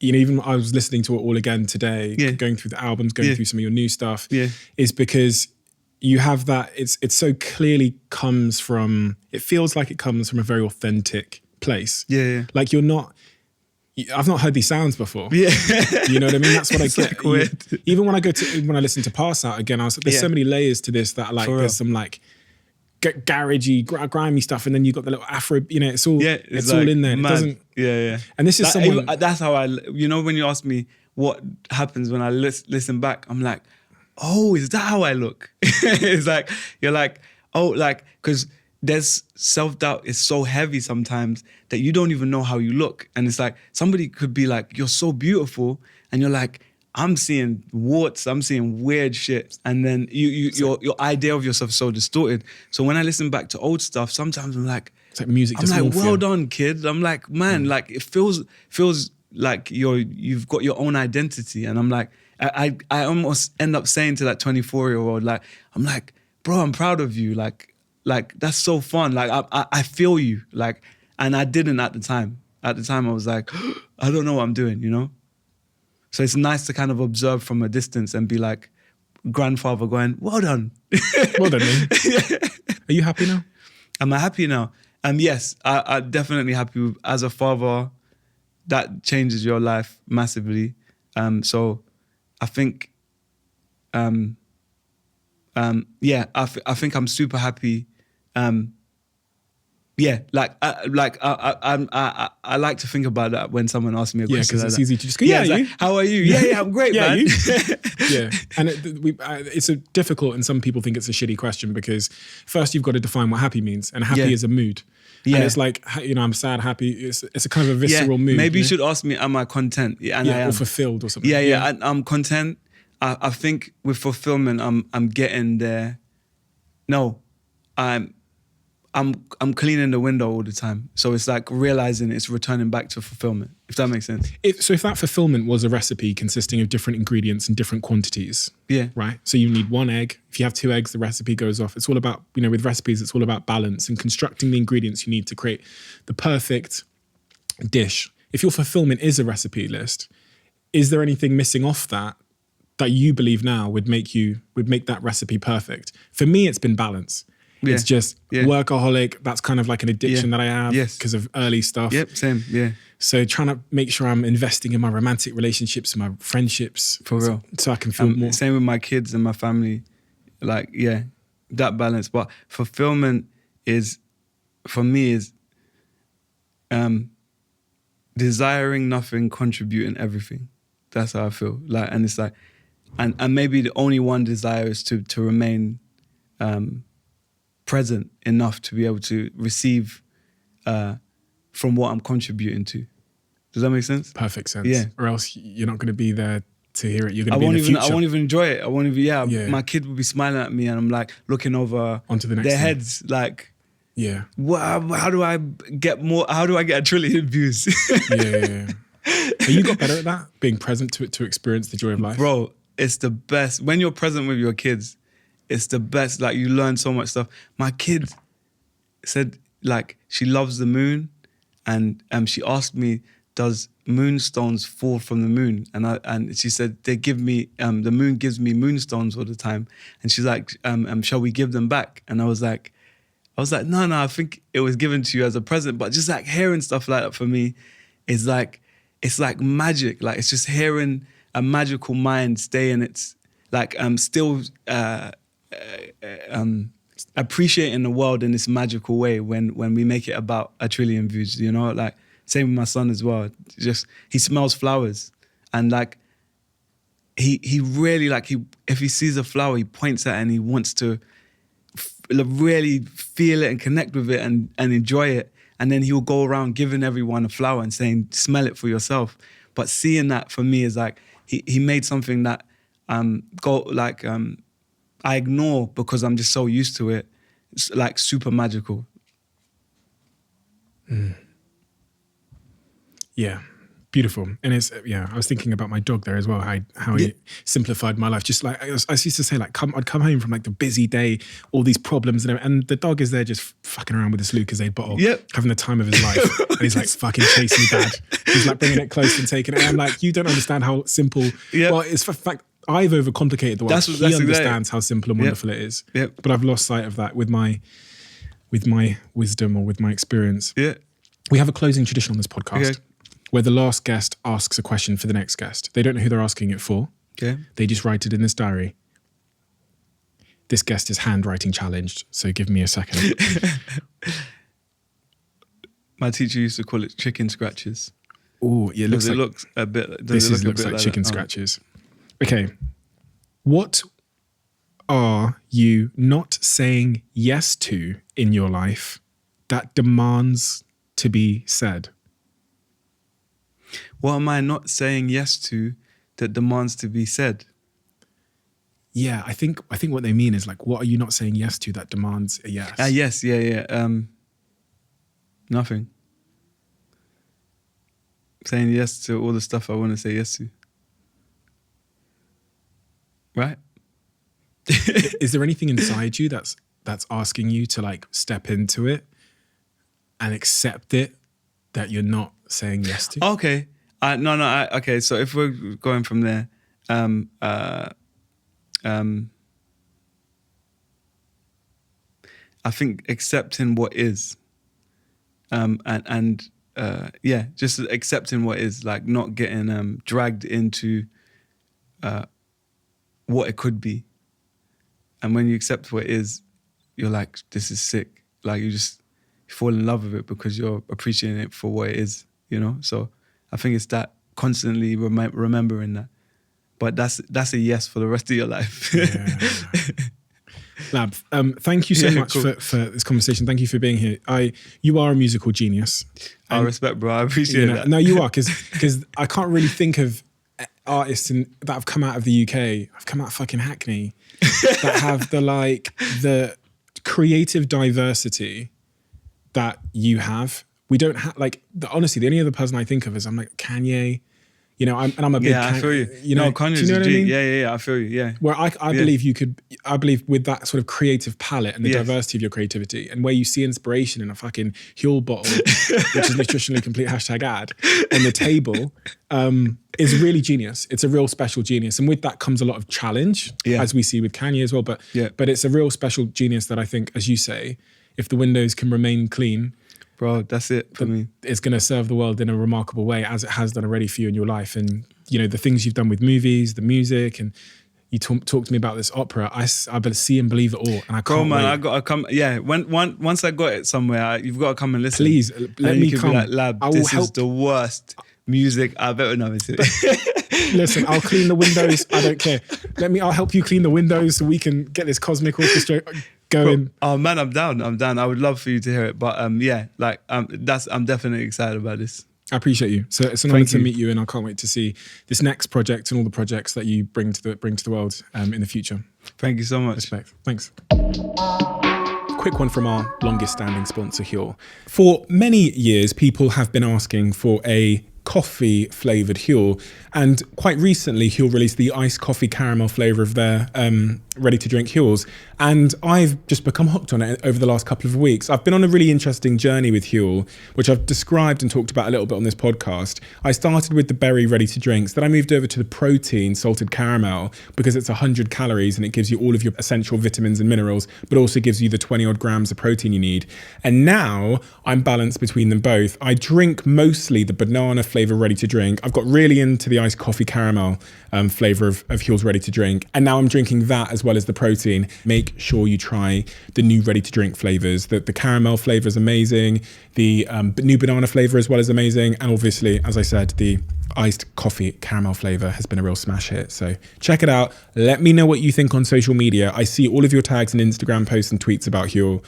Speaker 3: Even I was listening to it all again today, going through the albums, going through some of your new stuff, is because you have that, it so clearly comes from, it feels like it comes from a very authentic place.
Speaker 1: Yeah.
Speaker 3: Like I've not heard these sounds before.
Speaker 1: Yeah.
Speaker 3: You know what I mean? That's what I get.
Speaker 1: Like weird.
Speaker 3: Even when I listen to Pass Out again, I was like, there's so many layers to this that like, there's some like garagey, grimy stuff, and then you've got the little Afro, it's all, it's like all in there.
Speaker 1: Mad.
Speaker 3: It doesn't.
Speaker 1: Yeah.
Speaker 3: And this is someone.
Speaker 1: That's how when you ask me what happens when I listen back, I'm like, oh, is that how I look? It's like, you're like, oh, like, because there's self-doubt is so heavy sometimes that you don't even know how you look. And it's like, somebody could be like, you're so beautiful. And you're like, I'm seeing warts, I'm seeing weird shit. And then your idea of yourself is so distorted. So when I listen back to old stuff, sometimes I'm like,
Speaker 3: it's like music.
Speaker 1: I'm like, well done, kid. I'm like, man, like it feels like you've got your own identity. And I'm like, I almost end up saying to that 24-year-old, like, I'm like, bro, I'm proud of you. Like that's so fun. Like I feel you. Like, and I didn't at the time. At the time I was like, I don't know what I'm doing, So it's nice to kind of observe from a distance and be like, grandfather going, well done.
Speaker 3: Well done, man. Are you happy now?
Speaker 1: Am I happy now? Yes, I'm definitely happy. As a father, that changes your life massively. So I think, I think I'm super happy. I like to think about that when someone asks me a question.
Speaker 3: Yeah, because
Speaker 1: like
Speaker 3: it's
Speaker 1: that.
Speaker 3: easy to just go, yeah,
Speaker 1: like, how are you? Yeah, I'm great, man.
Speaker 3: You? Yeah, and it's a difficult, and some people think it's a shitty question because first you've got to define what happy means, and happy is a mood. Yeah. And it's like, I'm sad, happy. It's a kind of a visceral mood.
Speaker 1: Maybe you should ask me, am I content? And I am.
Speaker 3: Or fulfilled or something.
Speaker 1: Yeah. I'm content. I think with fulfillment, I'm getting there. No, I'm cleaning the window all the time. So it's like realizing it's returning back to fulfillment, if that makes sense.
Speaker 3: So if that fulfillment was a recipe consisting of different ingredients and different quantities, right? So you need one egg. If you have two eggs, the recipe goes off. It's all about, with recipes, it's all about balance and constructing the ingredients you need to create the perfect dish. If your fulfillment is a recipe list, is there anything missing off that you believe now would make that recipe perfect? For me, it's been balance. It's just workaholic. That's kind of like an addiction that I have because of early stuff.
Speaker 1: Yep, same, yeah.
Speaker 3: So trying to make sure I'm investing in my romantic relationships, my friendships.
Speaker 1: For real.
Speaker 3: So I can feel more.
Speaker 1: Same with my kids and my family. Like, that balance. But fulfillment for me is desiring nothing, contributing everything. That's how I feel. Like, and it's like, and maybe the only one desire is to remain present enough to be able to receive from what I'm contributing to. Does that make sense?
Speaker 3: Perfect sense.
Speaker 1: Yeah.
Speaker 3: Or else you're not going to be there to hear it. You're going to
Speaker 1: I
Speaker 3: be in
Speaker 1: won't
Speaker 3: the
Speaker 1: even.
Speaker 3: future.
Speaker 1: I won't even enjoy it. I won't even. Yeah,
Speaker 3: Yeah.
Speaker 1: my kid will be smiling at me, and I'm like looking over
Speaker 3: Onto the next
Speaker 1: their
Speaker 3: thing.
Speaker 1: heads, like,
Speaker 3: Yeah.
Speaker 1: how do I get more? How do I get 1 trillion views?
Speaker 3: Yeah. But you got better at that, being present to it, to experience the joy of life.
Speaker 1: Bro, it's the best. When you're present with your kids, it's the best. Like, you learn so much stuff. My kid said, like, she loves the moon, and she asked me, does moonstones fall from the moon? And she said, they give me, the moon gives me moonstones all the time. And she's like, shall we give them back? And I was like, no, I think it was given to you as a present. But just like hearing stuff like that for me is like, it's like magic. Like, it's just hearing a magical mind stay in its, like, still appreciating the world in this magical way when we make it about 1 trillion views, you know? Like, same with my son as well. Just, he smells flowers, and like, he really, like, if he sees a flower, he points at it and he wants to really feel it and connect with it and enjoy it. And then he'll go around giving everyone a flower and saying, smell it for yourself. But seeing that for me is like, he made something that I ignore because I'm just so used to it. It's like super magical.
Speaker 3: Yeah. Beautiful. And it's, I was thinking about my dog there as well, how he simplified my life. Just like, I used to say, like, I'd come home from like the busy day, all these problems, and the dog is there just fucking around with this Lucozade bottle, having the time of his life. And he's like fucking chasing me bad. He's like bringing it close and taking it. And I'm like, you don't understand how simple, well, it's for fact, I've overcomplicated the world. He understands how simple and wonderful it is. But I've lost sight of that with my wisdom or with my experience. We have a closing tradition on this podcast. Where the last guest asks a question for the next guest. They don't know who they're asking it for. They just write it in this diary. This guest is handwriting challenged, so give me a second.
Speaker 1: My teacher used to call it chicken scratches.
Speaker 3: Oh, yeah, it looks
Speaker 1: a bit.
Speaker 3: Looks like chicken scratches. Okay, what are you not saying yes to in your life that demands to be said?
Speaker 1: What am I not saying yes to that demands to be said?
Speaker 3: Yeah, I think what they mean is like, what are you not saying yes to that demands a yes?
Speaker 1: Yes, yeah. Nothing. Saying yes to all the stuff I want to say yes to. Right?
Speaker 3: Is there anything inside you that's asking you to like step into it and accept it that you're not saying yes to?
Speaker 1: Okay. Okay, so if we're going from there, I think accepting what is, just accepting what is, like not getting dragged into what it could be. And when you accept what is, you're like, this is sick. Like, you fall in love with it because you're appreciating it for what it is, you know? So I think it's that constantly remembering that. But that's a yes for the rest of your life.
Speaker 3: Lab, thank you so much for this conversation. Thank you for being here. You are a musical genius.
Speaker 1: I respect, bro. I appreciate that.
Speaker 3: No, you are, because I can't really think of artists that have come out of the UK. I've come out of fucking Hackney that have the creative diversity that you have. We don't have, like, honestly, the only other person I think of is, I'm like, Kanye. You know, I'm a big
Speaker 1: I feel you.
Speaker 3: You know,
Speaker 1: Kanye's
Speaker 3: do you know what I mean?
Speaker 1: Yeah, I feel you. Yeah.
Speaker 3: Where I believe with that sort of creative palette and the diversity of your creativity, and where you see inspiration in a fucking Huel bottle, which is nutritionally complete #ad, on the table, is really genius. It's a real special genius, and with that comes a lot of challenge, as we see with Kanye as well. But it's a real special genius that I think, as you say, if the windows can remain clean,
Speaker 1: bro, that's it for me.
Speaker 3: It's going to serve the world in a remarkable way, as it has done already for you in your life. And, you know, the things you've done with movies, the music, and you talk to me about this opera. I see and believe it all. And I can't
Speaker 1: Bro, man,
Speaker 3: wait.
Speaker 1: I got to come. Yeah, once I got it somewhere, you've got to come and listen.
Speaker 3: Please, let me come.
Speaker 1: Be like, Lab, this is the worst music I've ever known.
Speaker 3: Listen, I'll clean the windows. I don't care. I'll help you clean the windows so we can get this cosmic orchestra going.
Speaker 1: Oh man, I'm down. I would love for you to hear it, but yeah, like I'm definitely excited about this.
Speaker 3: I appreciate you. So it's an honor
Speaker 1: Thank
Speaker 3: to
Speaker 1: you.
Speaker 3: meet you, and I can't wait to see this next project and all the projects that you bring to the world in the future.
Speaker 1: Thank you so much.
Speaker 3: Respect. Thanks. Quick one from our longest standing sponsor, Huel. For many years, people have been asking for a coffee flavored Huel, and quite recently Huel released the iced coffee caramel flavor of their ready to drink Huels, and I've just become hooked on it over the last couple of weeks. I've been on a really interesting journey with Huel, which I've described and talked about a little bit on this podcast. I started with the berry ready to drinks, then I moved over to the protein salted caramel because it's 100 calories and it gives you all of your essential vitamins and minerals, but also gives you the 20 odd grams of protein you need. And now I'm balanced between them both. I drink mostly the banana flavor ready to drink. I've got really into the iced coffee caramel flavor of Huel's ready to drink, and now I'm drinking that as well as the protein. Make sure you try the new ready to drink flavors. The caramel flavor is amazing, the new banana flavor as well is amazing, and obviously, as I said, the iced coffee caramel flavor has been a real smash hit. So check it out. Let me know what you think on social media. I see all of your tags and Instagram posts and tweets about Huel.